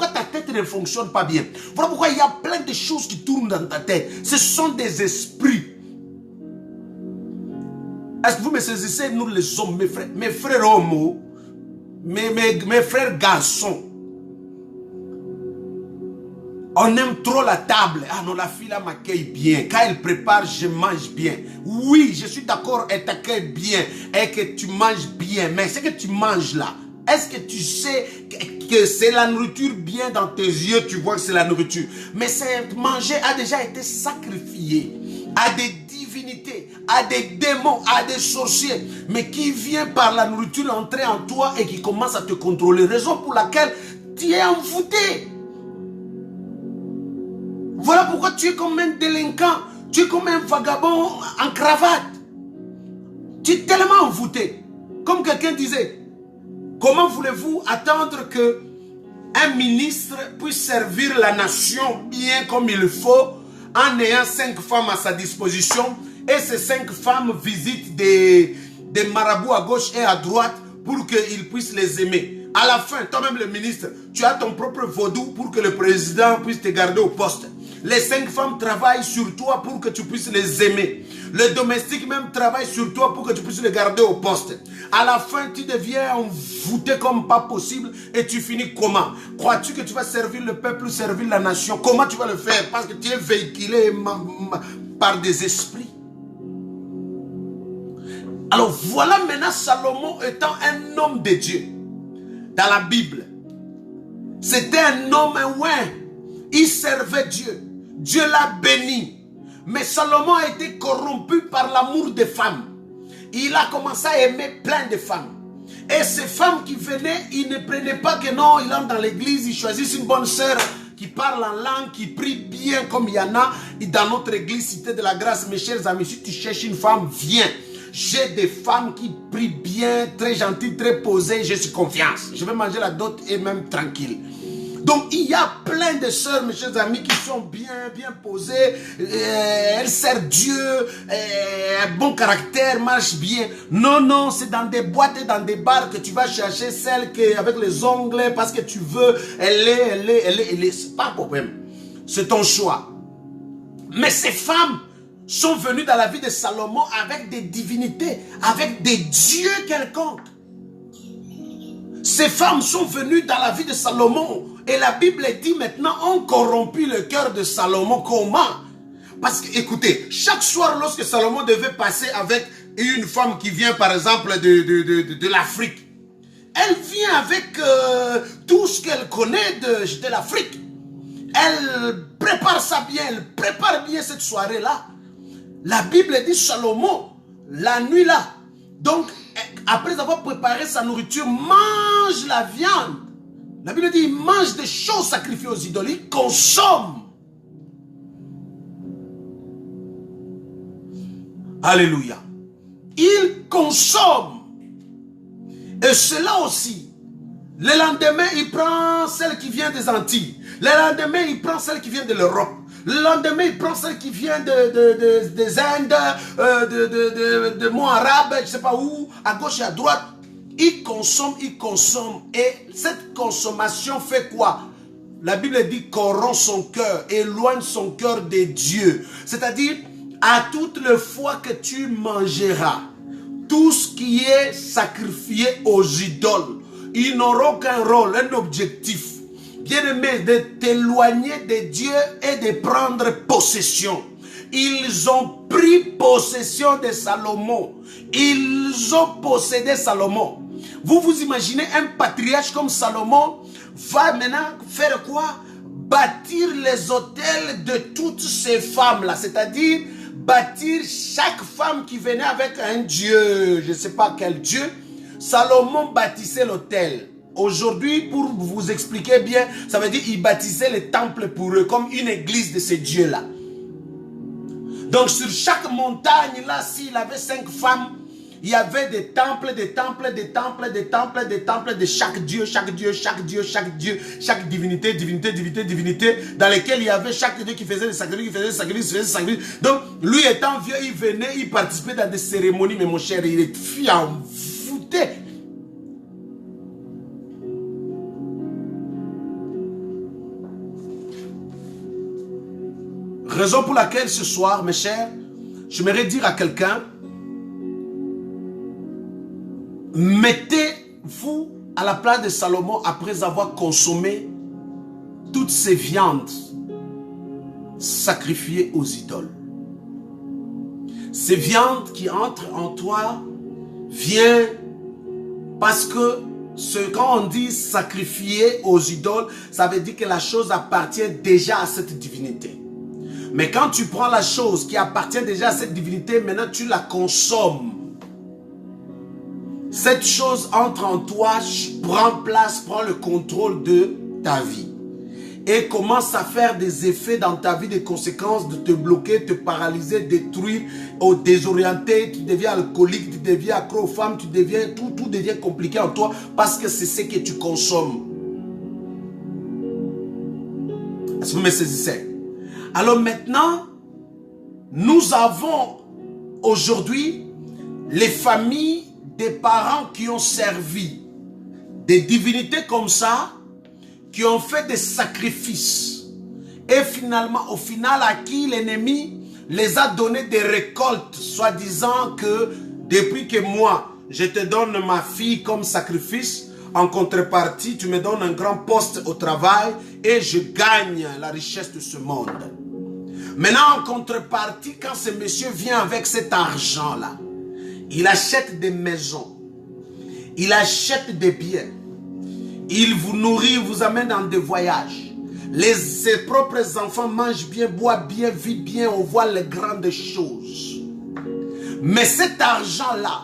ta tête ne fonctionne pas bien. Voilà pourquoi il y a plein de choses qui tournent dans ta tête. Ce sont des esprits. Est-ce que vous me saisissez, nous les hommes, mes frères homos, mes frères garçons? On aime trop la table. Ah non, la fille là m'accueille bien. Quand elle prépare, je mange bien. Oui, je suis d'accord, elle t'accueille bien et que tu manges bien. Mais ce que tu manges là, est-ce que tu sais que c'est la nourriture bien dans tes yeux? Tu vois que c'est la nourriture. Mais ce manger a déjà été sacrifié à des divinités, à des démons, à des sorciers. Mais qui vient par la nourriture entrer en toi et qui commence à te contrôler. Raison pour laquelle tu es envoûté. Voilà pourquoi tu es comme un délinquant, tu es comme un vagabond en cravate. Tu es tellement envoûté. Comme quelqu'un disait, comment voulez-vous attendre que un ministre puisse servir la nation bien comme il faut en ayant 5 femmes à sa disposition et ces 5 femmes visitent des marabouts à gauche et à droite pour qu'ils puissent les aimer. À la fin, toi-même le ministre, tu as ton propre vaudou pour que le président puisse te garder au poste. Les 5 femmes travaillent sur toi pour que tu puisses les aimer. Le domestique même travaille sur toi pour que tu puisses les garder au poste. À la fin, tu deviens envoûté comme pas possible et tu finis comment? Crois-tu que tu vas servir le peuple, servir la nation? Comment tu vas le faire? Parce que tu es véhiculé par des esprits. Alors voilà maintenant Salomon étant un homme de Dieu. Dans la Bible, c'était un homme, ouais, il servait Dieu. Dieu l'a béni. Mais Salomon a été corrompu par l'amour des femmes. Il a commencé à aimer plein de femmes. Et ces femmes qui venaient, ils ne prenaient pas que non, ils entrent dans l'église, ils choisissent une bonne sœur qui parle en langue, qui prie bien comme il y en a. Et dans notre église, Cité de la Grâce, mes chers amis, si tu cherches une femme, viens. J'ai des femmes qui prient bien, très gentilles, très posées, je suis confiance. Je vais manger la dot et même tranquille. Donc il y a plein de sœurs, mes chers amis, qui sont bien posées. Elles servent Dieu, bon caractère, marche bien. Non, c'est dans des boîtes et dans des bars que tu vas chercher celle qui avec les ongles parce que tu veux. Elle est. C'est pas un problème. C'est ton choix. Mais ces femmes sont venues dans la vie de Salomon avec des divinités, avec des dieux quelconques. Ces femmes sont venues dans la vie de Salomon. Et la Bible dit maintenant, on corrompit le cœur de Salomon. Comment? Parce que, écoutez, chaque soir, lorsque Salomon devait passer avec une femme qui vient, par exemple, de l'Afrique, elle vient avec tout ce qu'elle connaît de l'Afrique. Elle prépare ça bien, elle prépare bien cette soirée-là. La Bible dit Salomon, la nuit là. Donc, après avoir préparé sa nourriture, mange la viande. La Bible dit, il mange des choses sacrifiées aux idoles, il consomme. Alléluia. Il consomme. Et cela aussi, le lendemain, il prend celle qui vient des Antilles. Le lendemain, il prend celle qui vient de l'Europe. Le lendemain, il prend celle qui vient des Indes, de monts arabes, je ne sais pas où, à gauche et à droite. Il consomme. Et cette consommation fait quoi? La Bible dit corrompt son cœur, éloigne son cœur de Dieu. C'est-à-dire, à toutes les fois que tu mangeras, tout ce qui est sacrifié aux idoles, ils n'auront qu'un rôle, un objectif. Bien-aimé, de t'éloigner de Dieu et de prendre possession. Ils ont pris possession de Salomon. Ils ont possédé Salomon. Vous vous imaginez un patriarche comme Salomon va maintenant faire quoi? Bâtir les hôtels de toutes ces femmes-là. C'est-à-dire bâtir chaque femme qui venait avec un dieu, je ne sais pas quel dieu. Salomon bâtissait l'autel. Aujourd'hui, pour vous expliquer bien, ça veut dire qu'il bâtissait les temples pour eux, comme une église de ces dieux-là. Donc sur chaque montagne, là, s'il avait 5 femmes, il y avait des temples, des temples, des temples, des temples, des temples de chaque dieu, chaque dieu, chaque dieu, chaque dieu, chaque divinité, divinité, divinité, divinité, dans lesquels il y avait chaque dieu qui faisait des sacrifices, qui faisait des sacrifices, qui faisait des sacrifices. Donc, lui étant vieux, il venait, il participait dans des cérémonies, mais mon cher, il est fiant, fouté. Raison pour laquelle ce soir, mes chers, j'aimerais dire à quelqu'un, mettez-vous à la place de Salomon après avoir consommé toutes ces viandes sacrifiées aux idoles. Ces viandes qui entrent en toi viennent parce que quand on dit sacrifier aux idoles, ça veut dire que la chose appartient déjà à cette divinité. Mais quand tu prends la chose qui appartient déjà à cette divinité, maintenant tu la consommes. Cette chose entre en toi, prend place, prend le contrôle de ta vie. Et commence à faire des effets dans ta vie, des conséquences de te bloquer, te paralyser, détruire, désorienter. Tu deviens alcoolique, tu deviens accro aux femmes, tu deviens, tout devient compliqué en toi parce que c'est ce que tu consommes. Est-ce que vous me saisissez? Alors maintenant, nous avons aujourd'hui les familles des parents qui ont servi des divinités comme ça, qui ont fait des sacrifices. Et finalement, au final, à qui l'ennemi les a donné des récoltes, soi-disant que depuis que moi, je te donne ma fille comme sacrifice, en contrepartie, tu me donnes un grand poste au travail et je gagne la richesse de ce monde. Maintenant, en contrepartie, quand ce monsieur vient avec cet argent-là, il achète des maisons, il achète des biens, il vous nourrit, vous amène dans des voyages. Ses propres enfants mangent bien, boivent bien, vivent bien, on voit les grandes choses. Mais cet argent-là,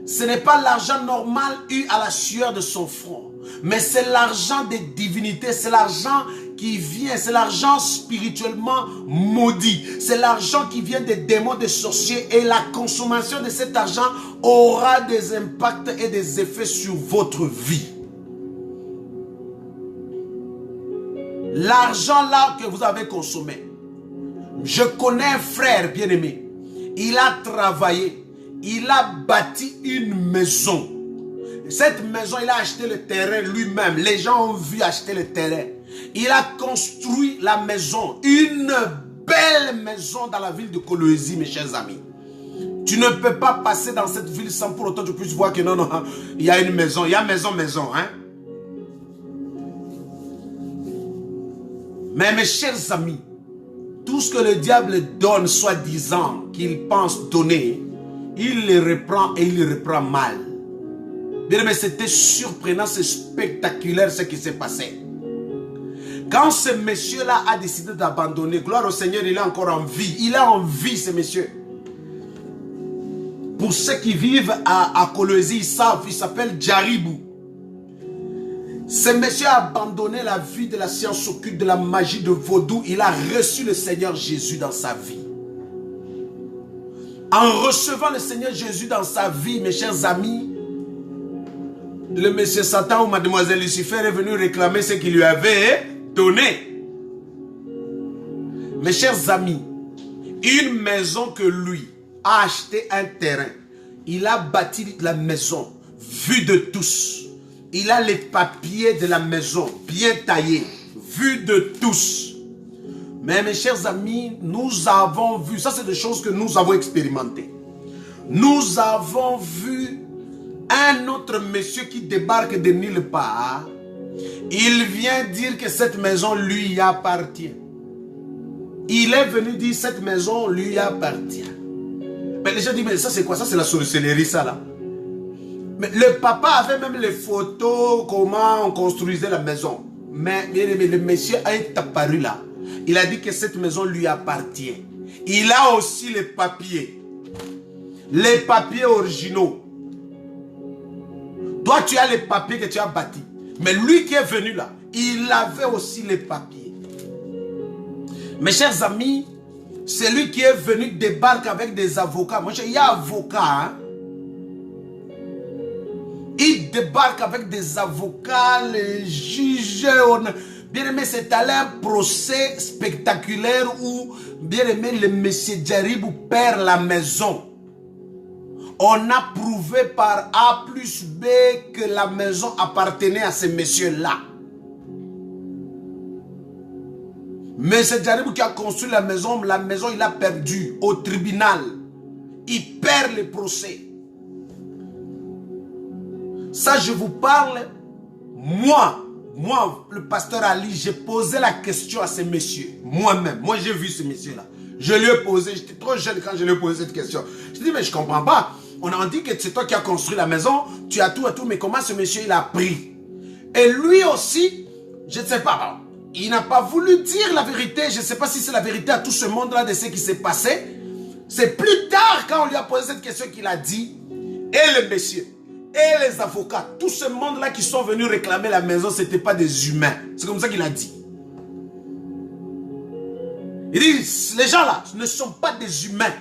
ce n'est pas l'argent normal eu à la sueur de son front, mais c'est l'argent des divinités, c'est l'argent qui vient, c'est l'argent spirituellement maudit, c'est l'argent qui vient des démons, des sorciers, et la consommation de cet argent aura des impacts et des effets sur votre vie. L'argent là que vous avez consommé, je connais un frère bien-aimé, il a travaillé, il a bâti une maison. Cette maison, il a acheté le terrain lui-même. Les gens ont vu acheter le terrain. Il a construit la maison. Une belle maison dans la ville de Kolwezi, mes chers amis. Tu ne peux pas passer dans cette ville sans pour autant que tu puisses voir que non, il y a une maison. Il y a maison, hein. Mais mes chers amis, tout ce que le diable donne, soi-disant, qu'il pense donner, il le reprend et il le reprend mal. Bien, mais c'était surprenant, c'est spectaculaire ce qui s'est passé. Quand ce monsieur-là a décidé d'abandonner, gloire au Seigneur, il est encore en vie. Il est en vie, ce monsieur. Pour ceux qui vivent à Kolwezi, ils savent, il s'appelle Djaribou. Ce monsieur a abandonné la vie de la science occulte, de la magie, de vaudou. Il a reçu le Seigneur Jésus dans sa vie. En recevant le Seigneur Jésus dans sa vie, mes chers amis, le monsieur Satan ou mademoiselle Lucifer est venu réclamer ce qu'il lui avait donné. Mes chers amis, une maison que lui a acheté un terrain, il a bâti la maison, vue de tous. Il a les papiers de la maison, bien taillés, vue de tous. Mais mes chers amis, nous avons vu, ça c'est des choses que nous avons expérimentées. Nous avons vu un autre monsieur qui débarque de nulle part. Il vient dire que cette maison lui appartient. Il est venu dire cette maison lui appartient. Mais les gens disent, mais ça c'est quoi? Ça c'est la sorcellerie ça là. Mais le papa avait même les photos, comment on construisait la maison. Mais le monsieur est apparu là. Il a dit que cette maison lui appartient. il a aussi les papiers originaux. Toi, tu as les papiers que tu as bâtis. Mais lui qui est venu là, il avait aussi les papiers. Mes chers amis, celui qui est venu débarque avec des avocats. Moi, il y a avocat. Hein? Il débarque avec des avocats, les juges. Bien aimé, c'est allé un procès spectaculaire où, bien aimé, le monsieur Djaribou perd la maison. On a prouvé par A plus B que la maison appartenait à ces messieurs-là. Mais c'est Djaribou qui a construit la maison il a perdu au tribunal. Il perd le procès. Ça, je vous parle, moi, le pasteur Ali, j'ai posé la question à ces messieurs. Moi-même, moi j'ai vu ces messieurs-là. Je lui ai posé, j'étais trop jeune quand je lui ai posé cette question. Je dis, mais je ne comprends pas. On a dit que c'est toi qui as construit la maison, tu as tout et tout, mais comment ce monsieur il a pris? Et lui aussi, je ne sais pas, il n'a pas voulu dire la vérité. Je ne sais pas si c'est la vérité à tout ce monde-là de ce qui s'est passé. C'est plus tard, quand on lui a posé cette question, qu'il a dit, et le monsieur, et les avocats, tout ce monde-là qui sont venus réclamer la maison, ce n'était pas des humains. C'est comme ça qu'il a dit. Il dit, les gens-là ne sont pas des humains.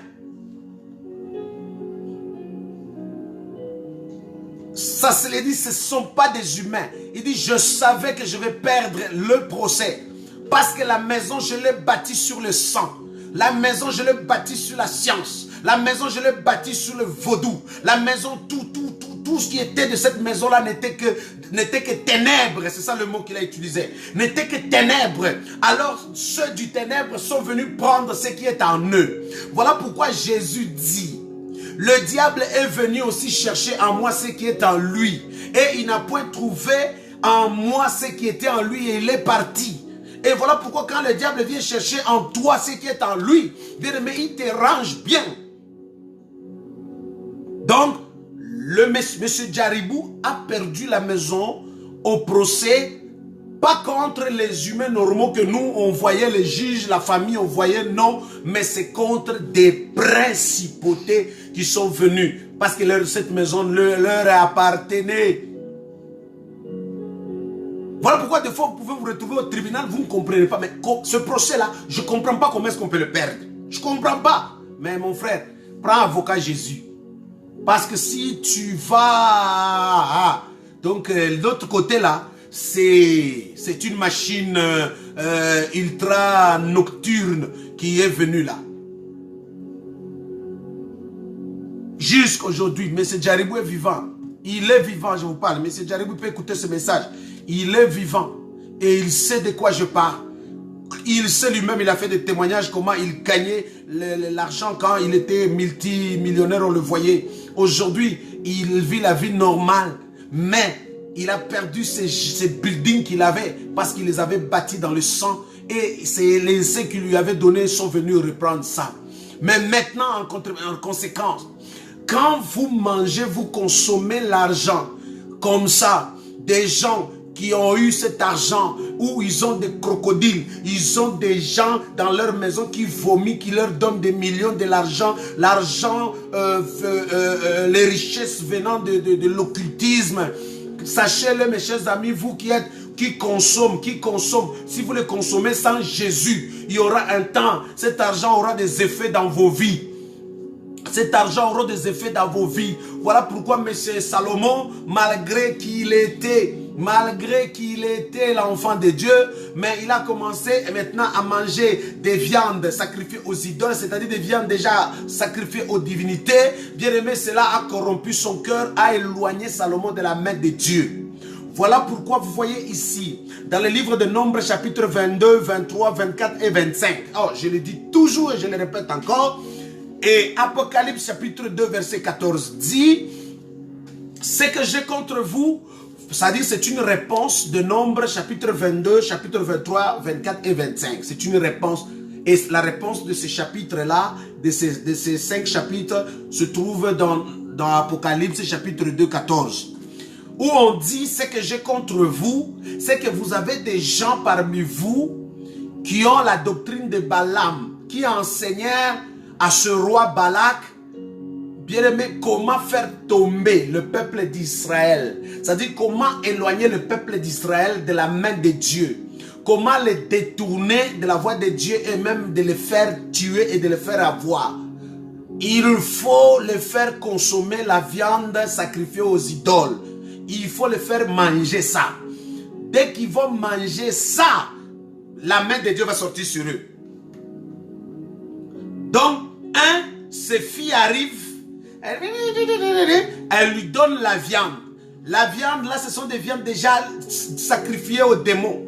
Ça se le dit, ce ne sont pas des humains. Il dit, je savais que je vais perdre le procès. Parce que la maison, je l'ai bâtie sur le sang. La maison, je l'ai bâtie sur la science. La maison, je l'ai bâtie sur le vaudou. La maison, tout ce qui était de cette maison-là n'était que ténèbres. C'est ça le mot qu'il a utilisé. N'était que ténèbres. Alors, ceux du ténèbre sont venus prendre ce qui est en eux. Voilà pourquoi Jésus dit, le diable est venu aussi chercher en moi ce qui est en lui. Et il n'a point trouvé en moi ce qui était en lui et il est parti. Et voilà pourquoi quand le diable vient chercher en toi ce qui est en lui, bien aimé, il te range bien. Donc, le monsieur Djaribou a perdu la maison au procès, pas contre les humains normaux que nous, on voyait les juges, la famille, on voyait, non, mais c'est contre des principautés qui sont venus, parce que cette maison leur appartenait. Voilà pourquoi des fois vous pouvez vous retrouver au tribunal, vous ne comprenez pas, mais ce procès-là, je ne comprends pas comment est-ce qu'on peut le perdre. Je ne comprends pas. Mais mon frère, prends avocat Jésus. Parce que si tu vas... Donc, l'autre côté là, c'est une machine ultra nocturne qui est venue là. Jusqu'aujourd'hui, M. Djaribou est vivant. Il est vivant, je vous parle. M. Djaribou peut écouter ce message. Il est vivant. Et il sait de quoi je parle. Il sait lui-même, il a fait des témoignages comment il gagnait l'argent quand il était multimillionnaire, on le voyait. Aujourd'hui, il vit la vie normale. Mais il a perdu ces buildings qu'il avait parce qu'il les avait bâtis dans le sang. Et ceux qui lui avaient donné sont venus reprendre ça. Mais maintenant, en conséquence, quand vous mangez, vous consommez l'argent comme ça, des gens qui ont eu cet argent, où ils ont des crocodiles, ils ont des gens dans leur maison qui vomissent, qui leur donnent des millions de l'argent, les richesses venant de l'occultisme. Sachez-le, mes chers amis, vous qui consomment, si vous le consommez sans Jésus, il y aura un temps, cet argent aura des effets dans vos vies. Cet argent aura des effets dans vos vies. Voilà pourquoi M. Salomon, malgré qu'il était l'enfant de Dieu, mais il a commencé maintenant à manger des viandes sacrifiées aux idoles, c'est-à-dire des viandes déjà sacrifiées aux divinités. Bien aimé, cela a corrompu son cœur, a éloigné Salomon de la main de Dieu. Voilà pourquoi vous voyez ici, dans le livre de Nombres, chapitre 22, 23, 24 et 25. Oh, je le dis toujours et je le répète encore. Et Apocalypse chapitre 2 verset 14 dit, ce que j'ai contre vous, c'est-à-dire c'est une réponse de Nombres chapitre 22, chapitre 23, 24 et 25. C'est une réponse. Et la réponse de ces chapitres-là, de ces 5 chapitres, se trouve dans Apocalypse chapitre 2, 14. Où on dit, ce que j'ai contre vous, c'est que vous avez des gens parmi vous qui ont la doctrine de Balaam, qui enseignèrent à ce roi Balak, bien aimé, comment faire tomber le peuple d'Israël. C'est-à-dire comment éloigner le peuple d'Israël de la main de Dieu. Comment les détourner de la voie de Dieu et même de les faire tuer et de les faire avoir. Il faut les faire consommer la viande sacrifiée aux idoles. Il faut les faire manger ça. Dès qu'ils vont manger ça, la main de Dieu va sortir sur eux. Donc, ses filles arrivent, elle lui donne la viande. La viande, là, ce sont des viandes déjà sacrifiées aux démons.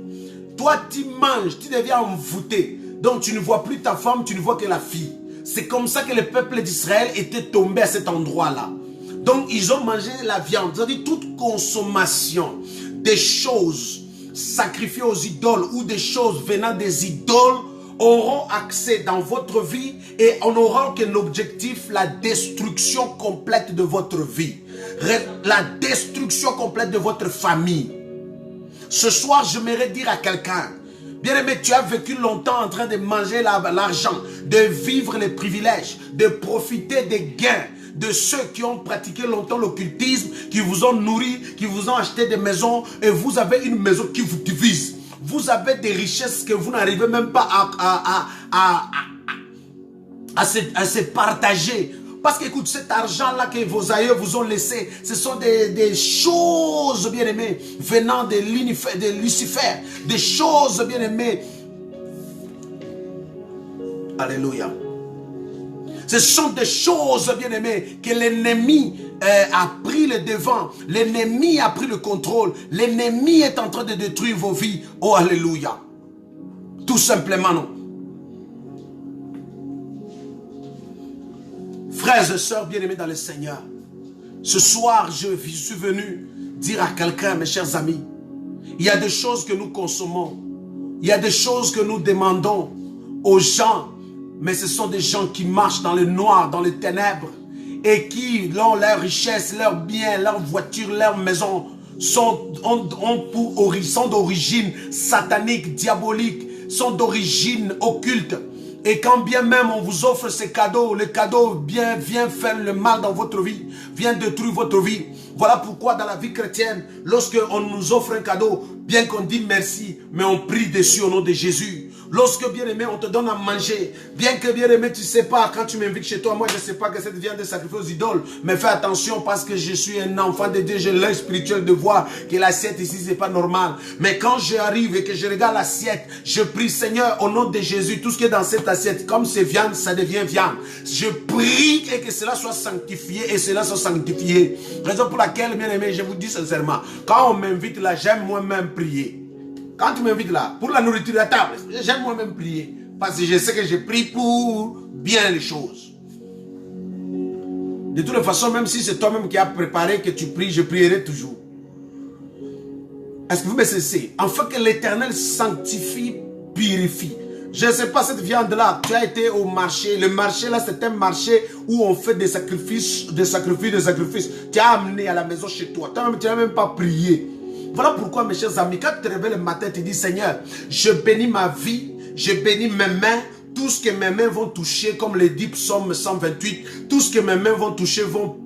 Toi, tu manges, tu deviens envoûté. Donc, tu ne vois plus ta femme, tu ne vois que la fille. C'est comme ça que le peuple d'Israël était tombé à cet endroit-là. Donc, ils ont mangé la viande. C'est-à-dire toute consommation des choses sacrifiées aux idoles ou des choses venant des idoles auront accès dans votre vie et on aura qu'un objectif, la destruction complète de votre vie. La destruction complète de votre famille. Ce soir, j'aimerais dire à quelqu'un, bien aimé, tu as vécu longtemps en train de manger l'argent, de vivre les privilèges, de profiter des gains de ceux qui ont pratiqué longtemps l'occultisme, qui vous ont nourri, qui vous ont acheté des maisons et vous avez une maison qui vous divise. Vous avez des richesses que vous n'arrivez même pas à se partager. Parce que, écoute, cet argent-là que vos aïeux vous ont laissé, ce sont des choses, bien aimées, venant de Lucifer. Des choses, bien aimées. Alléluia. Ce sont des choses, bien aimées, que l'ennemi a pris le devant. L'ennemi a pris le contrôle. L'ennemi est en train de détruire vos vies. Oh, alléluia. Tout simplement, non. Frères et sœurs bien-aimés dans le Seigneur, ce soir, je suis venu dire à quelqu'un, mes chers amis, il y a des choses que nous consommons, il y a des choses que nous demandons aux gens, mais ce sont des gens qui marchent dans le noir, dans les ténèbres, et qui, ont leurs richesses, leurs biens, leurs voitures, leurs maisons, sont d'origine satanique, diabolique, sont d'origine occulte. Et quand bien même on vous offre ces cadeaux, le cadeau vient faire le mal dans votre vie, vient détruire votre vie. Voilà pourquoi dans la vie chrétienne, lorsque on nous offre un cadeau, bien qu'on dit merci, mais on prie dessus au nom de Jésus. Lorsque, bien aimé, on te donne à manger, bien que, bien aimé, tu ne sais pas, quand tu m'invites chez toi, moi je ne sais pas que cette viande est sacrifiée aux idoles, mais fais attention parce que je suis un enfant de Dieu, j'ai l'œil spirituel de voir que l'assiette ici, ce n'est pas normal. Mais quand j'arrive et que je regarde l'assiette, je prie, Seigneur, au nom de Jésus, tout ce qui est dans cette assiette, comme c'est viande, ça devient viande. Je prie et que cela soit sanctifié et cela soit sanctifié. Raison pour laquelle, bien aimé, je vous dis sincèrement, quand on m'invite là, j'aime moi-même prier. Quand tu m'invites là, pour la nourriture de la table, j'aime moi-même prier. Parce que je sais que je prie pour bien les choses. De toute façon, même si c'est toi-même qui as préparé que tu pries, je prierai toujours. Est-ce que vous me cessez? Afin que l'Éternel sanctifie, purifie. Je ne sais pas cette viande-là, tu as été au marché. Le marché là, c'est un marché où on fait des sacrifices, des sacrifices. Tu as amené à la maison chez toi. Tu n'as même pas prié. Voilà pourquoi, mes chers amis, quand tu te réveilles le matin, tu dis, Seigneur, je bénis ma vie, je bénis mes mains, tout ce que mes mains vont toucher, comme le dit Psaume 128, tout ce que mes mains vont toucher vont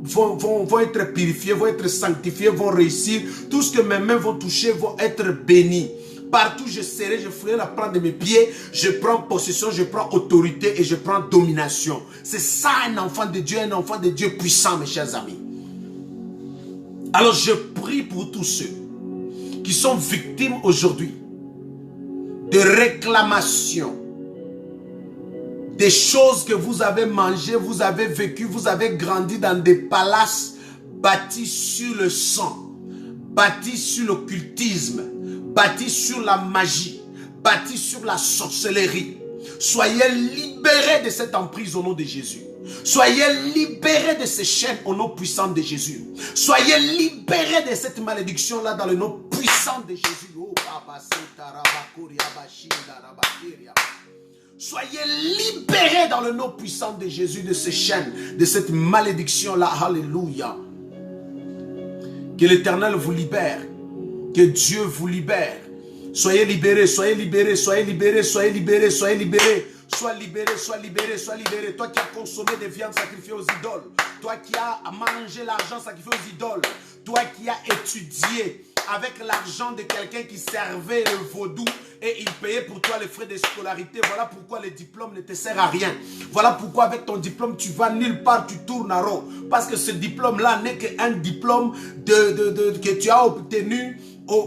être purifiés, vont être sanctifiés, vont réussir. Tout ce que mes mains vont toucher vont être bénis. Partout je serai, je ferai la plante de mes pieds, je prends possession, je prends autorité et je prends domination. C'est ça un enfant de Dieu puissant, mes chers amis. Alors je prie pour tous ceux qui sont victimes aujourd'hui de réclamations, des choses que vous avez mangées, vous avez vécu, vous avez grandi dans des palaces bâtis sur le sang, bâtis sur l'occultisme, bâtis sur la magie, bâtis sur la sorcellerie. Soyez libérés de cette emprise au nom de Jésus. Soyez libérés de ces chaînes au nom puissant de Jésus. Soyez libérés de cette malédiction-là dans le nom puissant de Jésus. Soyez libérés dans le nom puissant de Jésus de ces chaînes, de cette malédiction-là. Alléluia. Que l'Éternel vous libère. Que Dieu vous libère. Soyez libérés, soyez libérés, soyez libérés, soyez libérés, soyez libérés. Sois libéré, sois libéré, sois libéré. Toi qui as consommé des viandes sacrifiées aux idoles. Toi qui as mangé l'argent sacrifié aux idoles. Toi qui as étudié avec l'argent de quelqu'un qui servait le vaudou et il payait pour toi les frais de scolarité. Voilà pourquoi le diplôme ne te sert à rien. Voilà pourquoi avec ton diplôme, tu vas nulle part, tu tournes à rond. Parce que ce diplôme-là n'est qu'un diplôme que tu as obtenu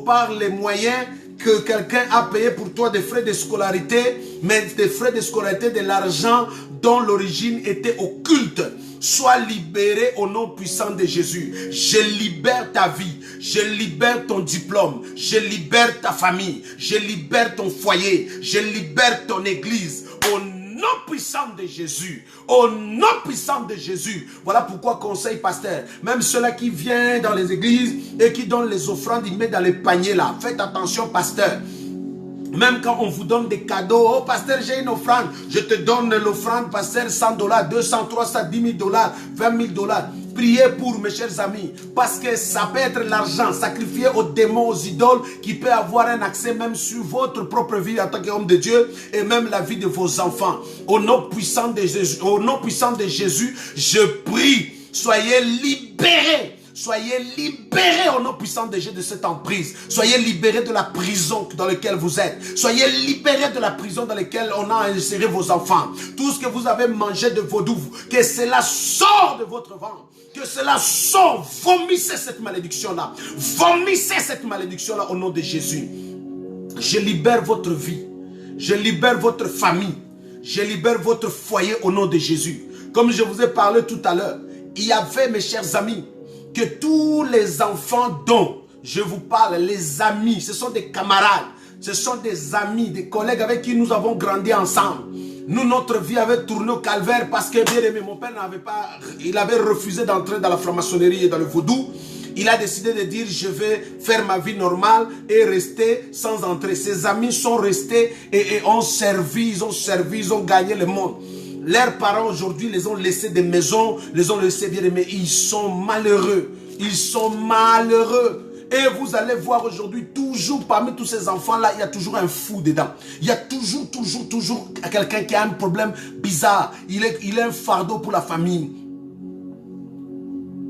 par les moyens que quelqu'un a payé pour toi des frais de scolarité, mais des frais de scolarité de l'argent dont l'origine était occulte. Sois libéré au nom puissant de Jésus. Je libère ta vie. Je libère ton diplôme. Je libère ta famille. Je libère ton foyer. Je libère ton église. Au nom puissant de Jésus. Au nom puissant de Jésus. Voilà pourquoi conseil pasteur. Même ceux-là qui viennent dans les églises et qui donnent les offrandes, ils mettent dans les paniers là. Faites attention pasteur. Même quand on vous donne des cadeaux, oh pasteur j'ai une offrande, je te donne l'offrande pasteur $100, 200, 300, 10 000 $, 20 000 $. Priez pour mes chers amis, parce que ça peut être l'argent sacrifié aux démons, aux idoles, qui peut avoir un accès même sur votre propre vie en tant qu'homme de Dieu et même la vie de vos enfants. Au nom puissant de Jésus, je prie, soyez libérés. Soyez libérés au nom puissant de Dieu de cette emprise. Soyez libérés de la prison dans laquelle vous êtes. Soyez libérés de la prison dans laquelle on a inséré vos enfants. Tout ce que vous avez mangé de vos douves, que cela sorte de votre ventre. Que cela sorte. Vomissez cette malédiction-là. Vomissez cette malédiction-là au nom de Jésus. Je libère votre vie. Je libère votre famille. Je libère votre foyer au nom de Jésus. Comme je vous ai parlé tout à l'heure, il y avait, mes chers amis, que tous les enfants dont je vous parle, les amis, ce sont des camarades, ce sont des amis, des collègues avec qui nous avons grandi ensemble. Nous, notre vie avait tourné au calvaire parce que, bien aimé, mon père il avait refusé d'entrer dans la franc-maçonnerie et dans le vaudou. Il a décidé de dire, je vais faire ma vie normale et rester sans entrer. Ses amis sont restés et ont servi, ils ont gagné le monde. Leurs parents aujourd'hui les ont laissés des maisons, les ont laissés bien aimés. Ils sont malheureux. Ils sont malheureux. Et vous allez voir aujourd'hui, toujours parmi tous ces enfants-là, il y a toujours un fou dedans. Il y a toujours quelqu'un qui a un problème bizarre. Il est un fardeau pour la famille.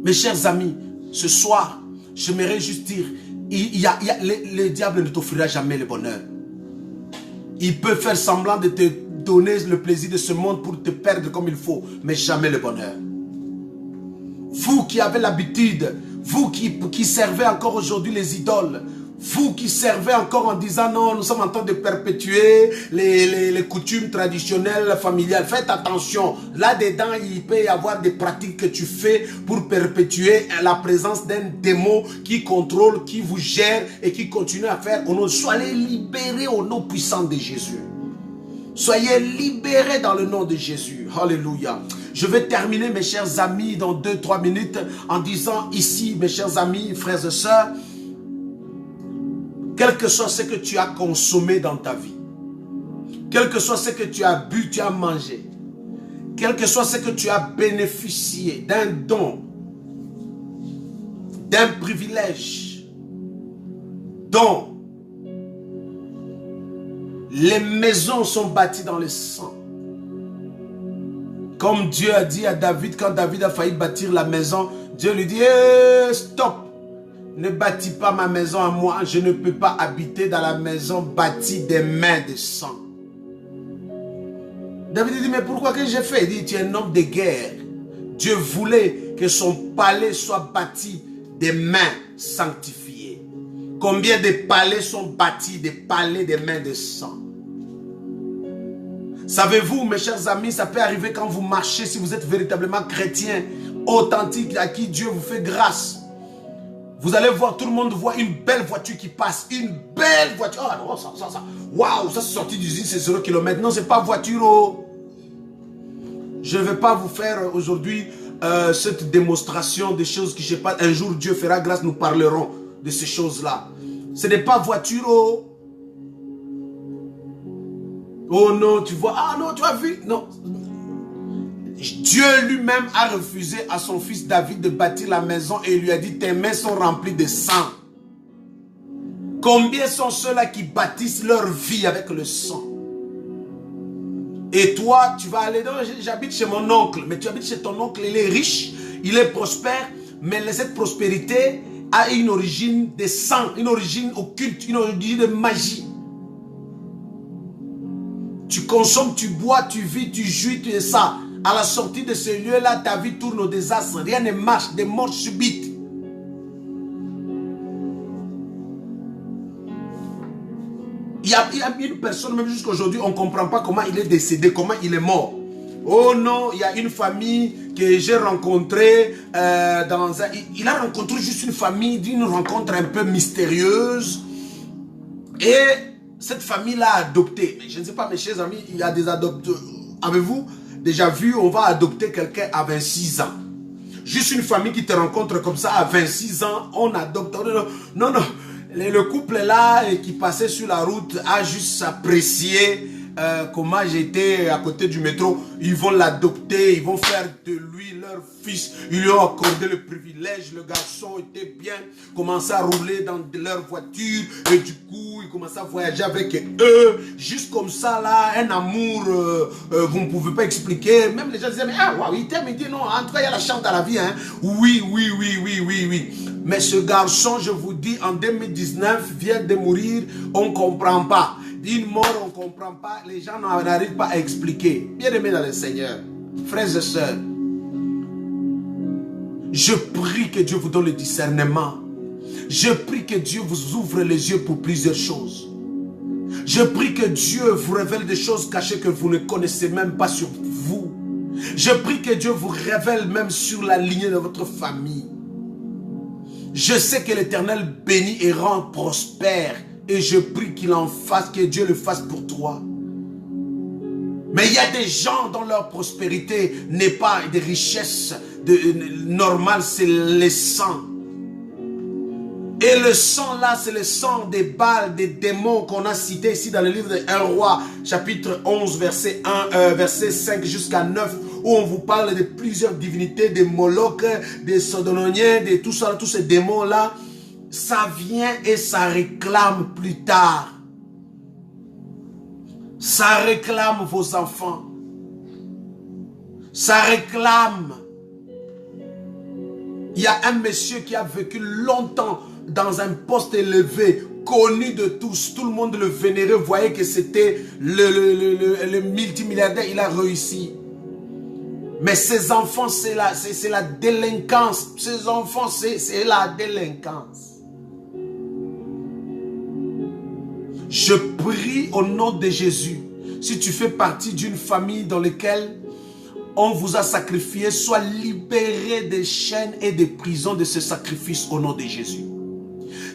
Mes chers amis, ce soir, j'aimerais juste dire, le diable ne t'offrira jamais le bonheur. Il peut faire semblant de te donner le plaisir de ce monde pour te perdre comme il faut, mais jamais le bonheur. Vous qui avez l'habitude, vous qui servez encore aujourd'hui les idoles, vous qui servez encore en disant non, nous sommes en train de perpétuer les coutumes traditionnelles familiales, faites attention, là-dedans il peut y avoir des pratiques que tu fais pour perpétuer la présence d'un démon qui contrôle, qui vous gère et qui continue à faire au nom. Soyez libérés au nom puissant de Jésus. Soyez libérés dans le nom de Jésus. Alléluia. Je vais terminer, mes chers amis, dans 2-3 minutes en disant ici, mes chers amis, frères et sœurs, quel que soit ce que tu as consommé dans ta vie, quel que soit ce que tu as bu, tu as mangé, quel que soit ce que tu as bénéficié d'un don, d'un privilège, dont les maisons sont bâties dans le sang. Comme Dieu a dit à David, quand David a failli bâtir la maison, Dieu lui dit, stop, ne bâtis pas ma maison à moi, je ne peux pas habiter dans la maison bâtie des mains de sang. David dit, mais pourquoi que j'ai fait? Il dit, tu es un homme de guerre. Dieu voulait que son palais soit bâti des mains sanctifiées. Combien de palais sont bâtis, des palais des mains de sang? Savez-vous, mes chers amis, ça peut arriver quand vous marchez, si vous êtes véritablement chrétien, authentique, à qui Dieu vous fait grâce. Vous allez voir, tout le monde voit une belle voiture qui passe, une belle voiture. Oh non, ça. Waouh, ça c'est sorti d'usine, c'est 0 km. Non, c'est pas voiture. Oh. Je ne vais pas vous faire aujourd'hui cette démonstration des choses que je sais pas. Un jour, Dieu fera grâce, nous parlerons de ces choses-là. Ce n'est pas voiture. Oh. Oh non, tu vois, ah non, tu as vu, non. Dieu lui-même a refusé à son fils David de bâtir la maison et il lui a dit, tes mains sont remplies de sang. Combien sont ceux-là qui bâtissent leur vie avec le sang? Et toi, tu vas aller, j'habite chez mon oncle, mais tu habites chez ton oncle, il est riche, il est prospère, mais cette prospérité a une origine de sang, une origine occulte, une origine de magie. Tu consommes, tu bois, tu vis, tu jouis, tu es ça. À la sortie de ce lieu-là, ta vie tourne au désastre, rien ne marche, des morts subites. Il y a une personne, même jusqu'à aujourd'hui, on ne comprend pas comment il est décédé, comment il est mort. Oh non, il y a une famille que j'ai rencontrée il a rencontré juste une famille d'une rencontre un peu mystérieuse. Et cette famille l'a adopté. Je ne sais pas, mes chers amis, il y a des adopteurs. Avez-vous déjà vu, on va adopter quelqu'un à 26 ans. Juste une famille qui te rencontre comme ça à 26 ans, on adopte. Non, non. Le couple là qui passait sur la route a juste apprécié comment j'étais à côté du métro. Ils vont l'adopter, ils vont faire de lui leur fils. Ils lui ont accordé le privilège. Le garçon était bien, commençait à rouler dans leur voiture. Et du coup, il commençait à voyager avec eux. Juste comme ça là, un amour, vous ne pouvez pas expliquer. Même les gens disaient, mais ah, wow, il t'aime, il dit non, en tout cas il y a la chance dans la vie. Hein. Oui. Mais ce garçon, je vous dis, en 2019, vient de mourir, on ne comprend pas. D'une mort, on ne comprend pas. Les gens n'arrivent pas à expliquer. Bien-aimés dans le Seigneur, frères et sœurs, je prie que Dieu vous donne le discernement. Je prie que Dieu vous ouvre les yeux pour plusieurs choses. Je prie que Dieu vous révèle des choses cachées que vous ne connaissez même pas sur vous. Je prie que Dieu vous révèle même sur la lignée de votre famille. Je sais que l'Éternel bénit et rend prospère. Et je prie qu'il en fasse, que Dieu le fasse pour toi. Mais il y a des gens dont leur prospérité n'est pas des richesses normales, c'est le sang. Et le sang là, c'est le sang des Baals, des démons qu'on a cités ici dans le livre de 1 Roi, chapitre 11, verset 5 jusqu'à 9, où on vous parle de plusieurs divinités, des Moloch, des Sodoniens, de tout ça, tous ces démons là. Ça vient et ça réclame plus tard. Ça réclame vos enfants. Ça réclame. Il y a un monsieur qui a vécu longtemps dans un poste élevé, connu de tous. Tout le monde le vénérait, voyait que c'était le multimilliardaire. Il a réussi. Mais ses enfants, c'est la délinquance. Ses enfants, c'est la délinquance. Je prie au nom de Jésus, si tu fais partie d'une famille dans laquelle on vous a sacrifié, sois libéré des chaînes et des prisons de ce sacrifice au nom de Jésus.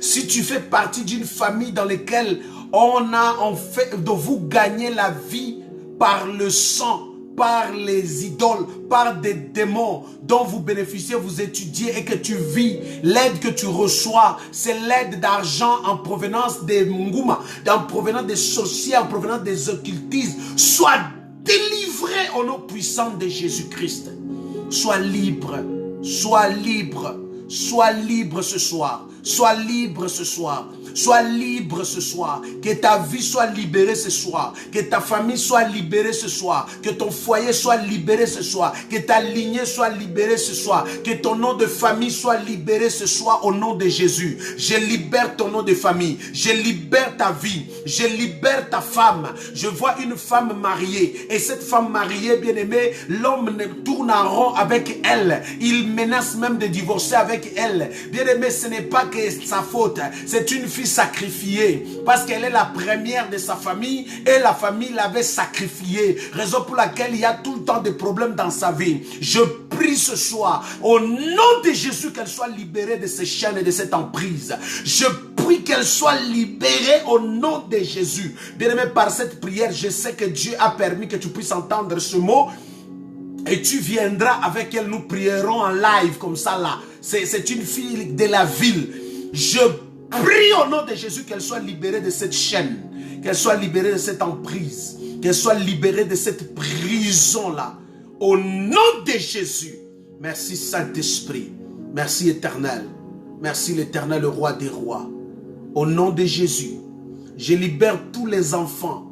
Si tu fais partie d'une famille dans laquelle on fait de vous gagner la vie par le sang, par les idoles, par des démons dont vous bénéficiez, vous étudiez et que tu vis, l'aide que tu reçois, c'est l'aide d'argent en provenance des Nguma, en provenance des sorciers, en provenance des occultistes. Sois délivré au nom puissant de Jésus-Christ. Sois libre, sois libre, sois libre ce soir, sois libre ce soir. Sois libre ce soir. Que ta vie soit libérée ce soir. Que ta famille soit libérée ce soir. Que ton foyer soit libéré ce soir. Que ta lignée soit libérée ce soir. Que ton nom de famille soit libéré ce soir au nom de Jésus. Je libère ton nom de famille. Je libère ta vie. Je libère ta femme. Je vois une femme mariée. Et cette femme mariée, bien aimée, l'homme tourne en rond avec elle. Il menace même de divorcer avec elle. Bien aimé, ce n'est pas que sa faute. C'est une fille sacrifiée parce qu'elle est la première de sa famille et la famille l'avait sacrifiée, raison pour laquelle il y a tout le temps des problèmes dans sa vie. Je prie ce soir au nom de Jésus qu'elle soit libérée de ces chaînes et de cette emprise. Je prie qu'elle soit libérée au nom de Jésus. Bien-aimé, par cette prière, je sais que Dieu a permis que tu puisses entendre ce mot et tu viendras avec elle. Nous prierons en live comme ça là. C'est une fille de la ville. Je prie au nom de Jésus qu'elle soit libérée de cette chaîne, qu'elle soit libérée de cette emprise, qu'elle soit libérée de cette prison-là. Au nom de Jésus. Merci Saint-Esprit. Merci Éternel. Merci l'Éternel, le Roi des rois. Au nom de Jésus, je libère tous les enfants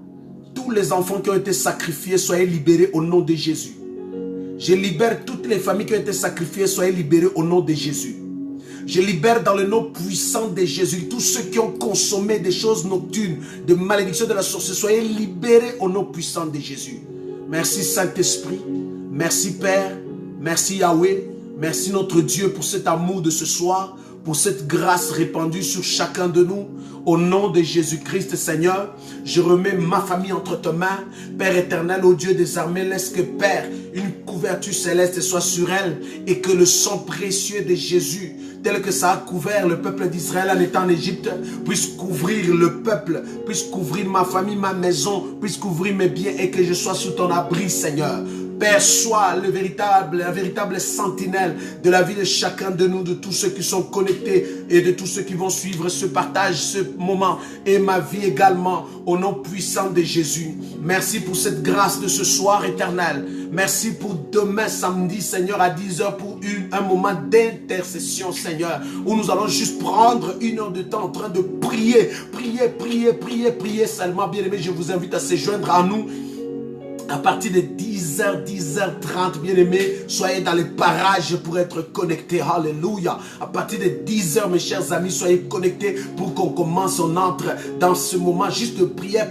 tous les enfants qui ont été sacrifiés, soyez libérés au nom de Jésus. Je libère toutes les familles qui ont été sacrifiées, soyez libérés au nom de Jésus. Je libère dans le nom puissant de Jésus tous ceux qui ont consommé des choses nocturnes, de malédiction de la sorcellerie, soyez libérés au nom puissant de Jésus. Merci Saint-Esprit, merci Père, merci Yahweh, merci notre Dieu pour cet amour de ce soir, pour cette grâce répandue sur chacun de nous. Au nom de Jésus-Christ, Seigneur, je remets ma famille entre tes mains. Père éternel, ô Dieu des armées, laisse que, Père, une couverture céleste soit sur elle et que le sang précieux de Jésus, tel que ça a couvert le peuple d'Israël en étant en Égypte, puisse couvrir le peuple, puisse couvrir ma famille, ma maison, puisse couvrir mes biens et que je sois sous ton abri, Seigneur. Père, sois la véritable sentinelle de la vie de chacun de nous, de tous ceux qui sont connectés et de tous ceux qui vont suivre ce partage, ce moment et ma vie également, au nom puissant de Jésus. Merci pour cette grâce de ce soir éternel. Merci pour demain samedi, Seigneur, à 10 h pour un moment d'intercession, Seigneur, où nous allons juste prendre 1 heure de temps en train de prier, prier seulement. Bien-aimés, je vous invite à se joindre à nous. À partir de 10h, 10h30, bien-aimés, soyez dans les parages pour être connectés. Alléluia. À partir de 10h, mes chers amis, soyez connectés pour qu'on commence, on entre dans ce moment juste de prière.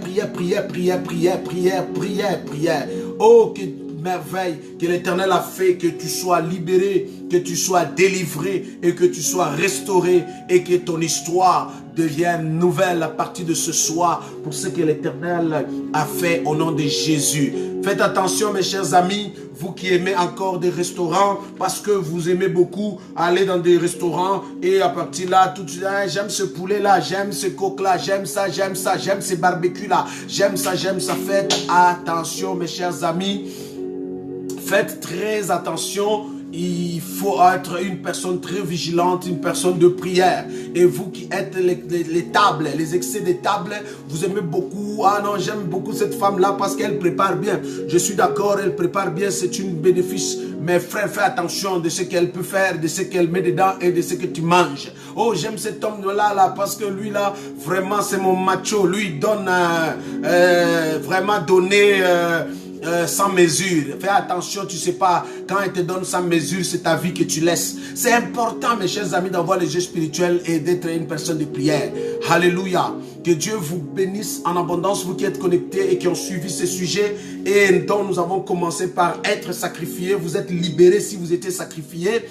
Oh, que merveille que l'Éternel a fait, que tu sois libéré, que tu sois délivré et que tu sois restauré et que ton histoire devienne nouvelle à partir de ce soir pour ce que l'Éternel a fait au nom de Jésus. Faites attention, mes chers amis, vous qui aimez encore des restaurants, parce que vous aimez beaucoup aller dans des restaurants et à partir là, tout de suite, j'aime ce poulet là, j'aime ce coq là, j'aime ça, j'aime ce barbecue là, j'aime ça. Faites attention, mes chers amis. Faites très attention, il faut être une personne très vigilante, une personne de prière. Et vous qui êtes les tables, les excès des tables, vous aimez beaucoup. Ah non, j'aime beaucoup cette femme-là parce qu'elle prépare bien. Je suis d'accord, elle prépare bien, c'est une bénéfice. Mais frère, fais attention de ce qu'elle peut faire, de ce qu'elle met dedans et de ce que tu manges. Oh, j'aime cet homme-là, parce que lui là, vraiment c'est mon macho. Lui, il donne, vraiment donner... sans mesure. Fais attention, tu sais pas, quand il te donne sans mesure, c'est ta vie que tu laisses. C'est important, mes chers amis, d'avoir les jeux spirituels et d'être une personne de prière. Alléluia. Que Dieu vous bénisse en abondance, vous qui êtes connectés et qui ont suivi ces sujets et dont nous avons commencé par être sacrifiés. Vous êtes libérés si vous étiez sacrifiés.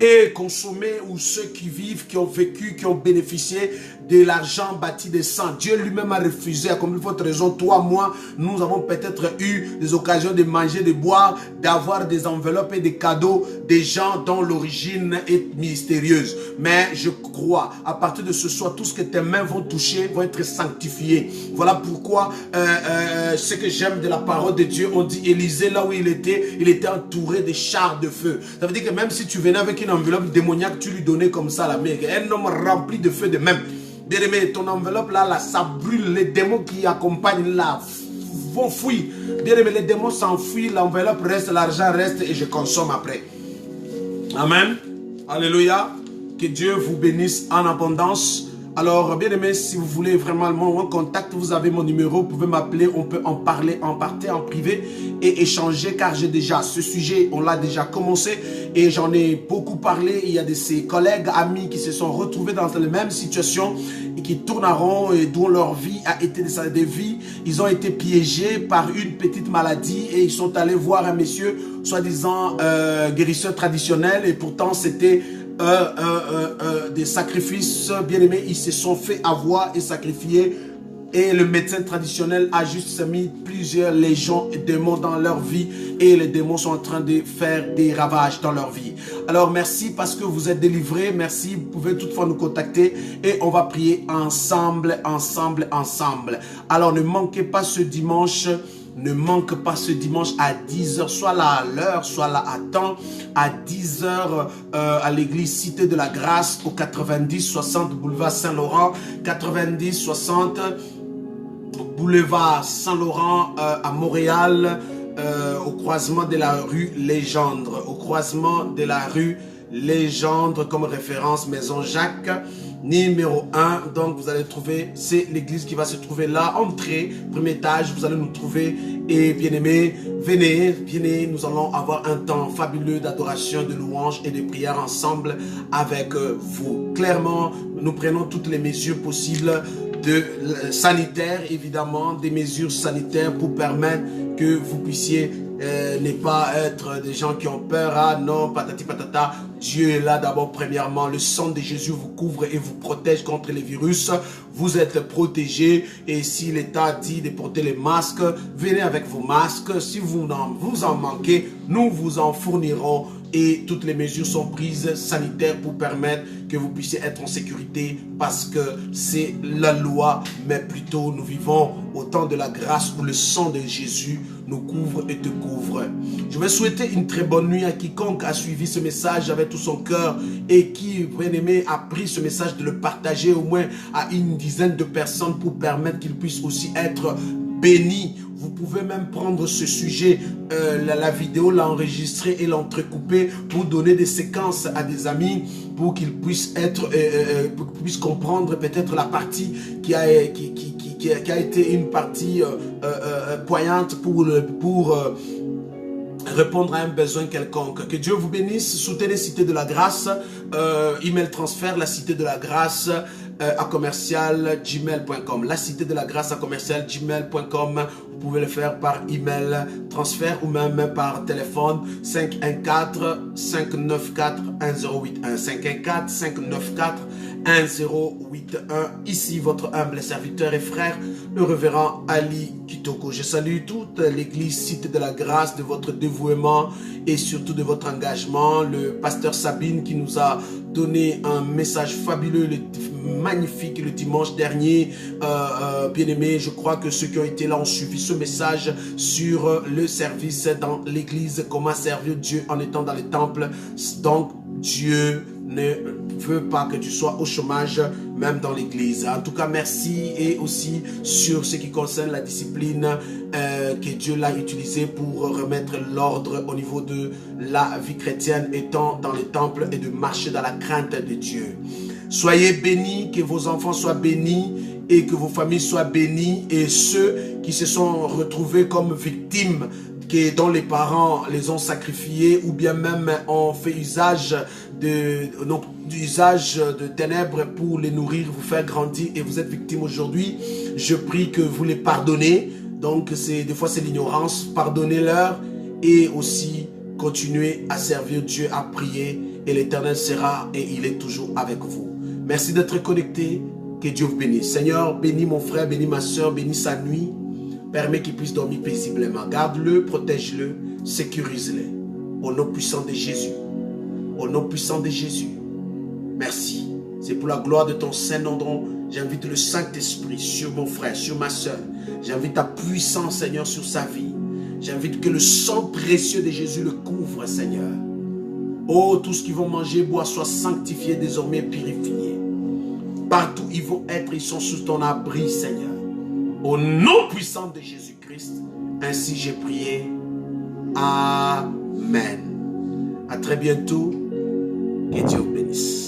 Et consommer, ou ceux qui vivent, qui ont vécu, qui ont bénéficié de l'argent bâti de sang. Dieu lui-même a refusé, à combien de votre raison, toi, moi, nous avons peut-être eu des occasions de manger, de boire, d'avoir des enveloppes et des cadeaux des gens dont l'origine est mystérieuse. Mais je crois, à partir de ce soir, tout ce que tes mains vont toucher vont être sanctifiés. Voilà pourquoi ce que j'aime de la parole de Dieu, on dit Élisée, là où il était entouré de chars de feu. Ça veut dire que même si tu venais avec une enveloppe démoniaque, tu lui donnais comme ça la main. Un homme rempli de feu de même. Bien aimé, ton enveloppe là, ça brûle. Les démons qui accompagnent là vont fuir. Bien aimé, les démons s'enfuient, l'enveloppe reste, l'argent reste et je consomme après. Amen. Alléluia. Que Dieu vous bénisse en abondance. Alors, bien aimé, si vous voulez vraiment mon contact, vous avez mon numéro, vous pouvez m'appeler, on peut en parler, en parler en privé et échanger, car j'ai déjà ce sujet, on l'a déjà commencé et j'en ai beaucoup parlé. Il y a de ces collègues, amis qui se sont retrouvés dans la même situation et qui tournent en rond et dont leur vie a été des vies. Ils ont été piégés par une petite maladie et ils sont allés voir un monsieur, soi-disant guérisseur traditionnel, et pourtant c'était des sacrifices. Bien aimés, ils se sont fait avoir et sacrifier, et le médecin traditionnel a juste mis plusieurs légions et démons dans leur vie et les démons sont en train de faire des ravages dans leur vie. Alors merci parce que vous êtes délivrés, merci, vous pouvez toutefois nous contacter et on va prier ensemble. Alors ne manquez pas ce dimanche. Ne manque pas ce dimanche à 10 h, soit là à l'heure, soit là à temps, à 10 h à l'église Cité de la Grâce au 90-60 boulevard Saint-Laurent, 90-60 boulevard Saint-Laurent à Montréal, au croisement de la rue Légendre, comme référence Maison Jacques. numéro 1. Donc vous allez trouver, c'est l'église qui va se trouver là, entrée, premier étage, vous allez nous trouver. Et bien aimés, venez, nous allons avoir un temps fabuleux d'adoration, de louange et de prière ensemble avec vous. Clairement, nous prenons toutes les mesures possibles sanitaires, évidemment, des mesures sanitaires pour permettre que vous puissiez ne pas être des gens qui ont peur. Ah non, patati patata. Dieu est là d'abord. Premièrement, le sang de Jésus vous couvre et vous protège contre les virus. Vous êtes protégés. Et si l'État dit de porter les masques, venez avec vos masques. Si vous en manquez, nous vous en fournirons. Et toutes les mesures sont prises sanitaires pour permettre que vous puissiez être en sécurité, parce que c'est la loi, mais plutôt nous vivons au temps de la grâce où le sang de Jésus nous couvre et te couvre. Je vais souhaiter une très bonne nuit à quiconque a suivi ce message avec tout son cœur et qui, bien aimé, a pris ce message de le partager au moins à une dizaine de personnes pour permettre qu'ils puissent aussi être bénis. Vous pouvez même prendre ce sujet, la vidéo, l'enregistrer et l'entrecouper pour donner des séquences à des amis pour qu'ils puissent puissent comprendre peut-être la partie qui a été une partie poignante pour répondre à un besoin quelconque. Que Dieu vous bénisse. Soutenez Cité de la Grâce. Email transfert, la Cité de la Grâce à commercial@gmail.com. La Cité de la Grâce à commercial@gmail.com. Vous pouvez le faire par email transfert ou même par téléphone 514-594-1081. 514-594-1081. Ici votre humble serviteur et frère, le révérend Ali Kitoko. Je salue toute l'église Cité de la Grâce de votre dévouement et surtout de votre engagement. Le pasteur Sabine qui nous a donné un message fabuleux, magnifique le dimanche dernier. Bien aimé, je crois que ceux qui ont été là ont suivi ce message sur le service dans l'église, comment servir Dieu en étant dans le temple. Donc Dieu ne veut pas que tu sois au chômage même dans l'église. En tout cas, merci. Et aussi sur ce qui concerne la discipline que Dieu l'a utilisée pour remettre l'ordre au niveau de la vie chrétienne étant dans le temple et de marcher dans la crainte de Dieu. Soyez bénis, que vos enfants soient bénis et que vos familles soient bénies, et ceux qui se sont retrouvés comme victimes, dont les parents les ont sacrifiés ou bien même ont fait usage de ténèbres pour les nourrir, vous faire grandir, et vous êtes victime aujourd'hui, je prie que vous les pardonnez. Donc des fois c'est l'ignorance, pardonnez-leur et aussi continuez à servir Dieu, à prier, et l'Éternel sera et il est toujours avec vous. Merci d'être connecté. Que Dieu vous bénisse. Seigneur, bénis mon frère, bénis ma soeur, bénis sa nuit. Permets qu'il puisse dormir paisiblement. Garde-le, protège-le, sécurise-le. Au nom puissant de Jésus. Au nom puissant de Jésus. Merci. C'est pour la gloire de ton Saint-Nom dont j'invite le Saint-Esprit sur mon frère, sur ma soeur. J'invite ta puissance, Seigneur, sur sa vie. J'invite que le sang précieux de Jésus le couvre, Seigneur. Oh, tout ce qu'ils vont manger, boire, soit sanctifié, désormais purifié. Partout ils vont être, ils sont sous ton abri, Seigneur. Au nom puissant de Jésus-Christ, ainsi j'ai prié. Amen. À très bientôt. Que Dieu vous bénisse.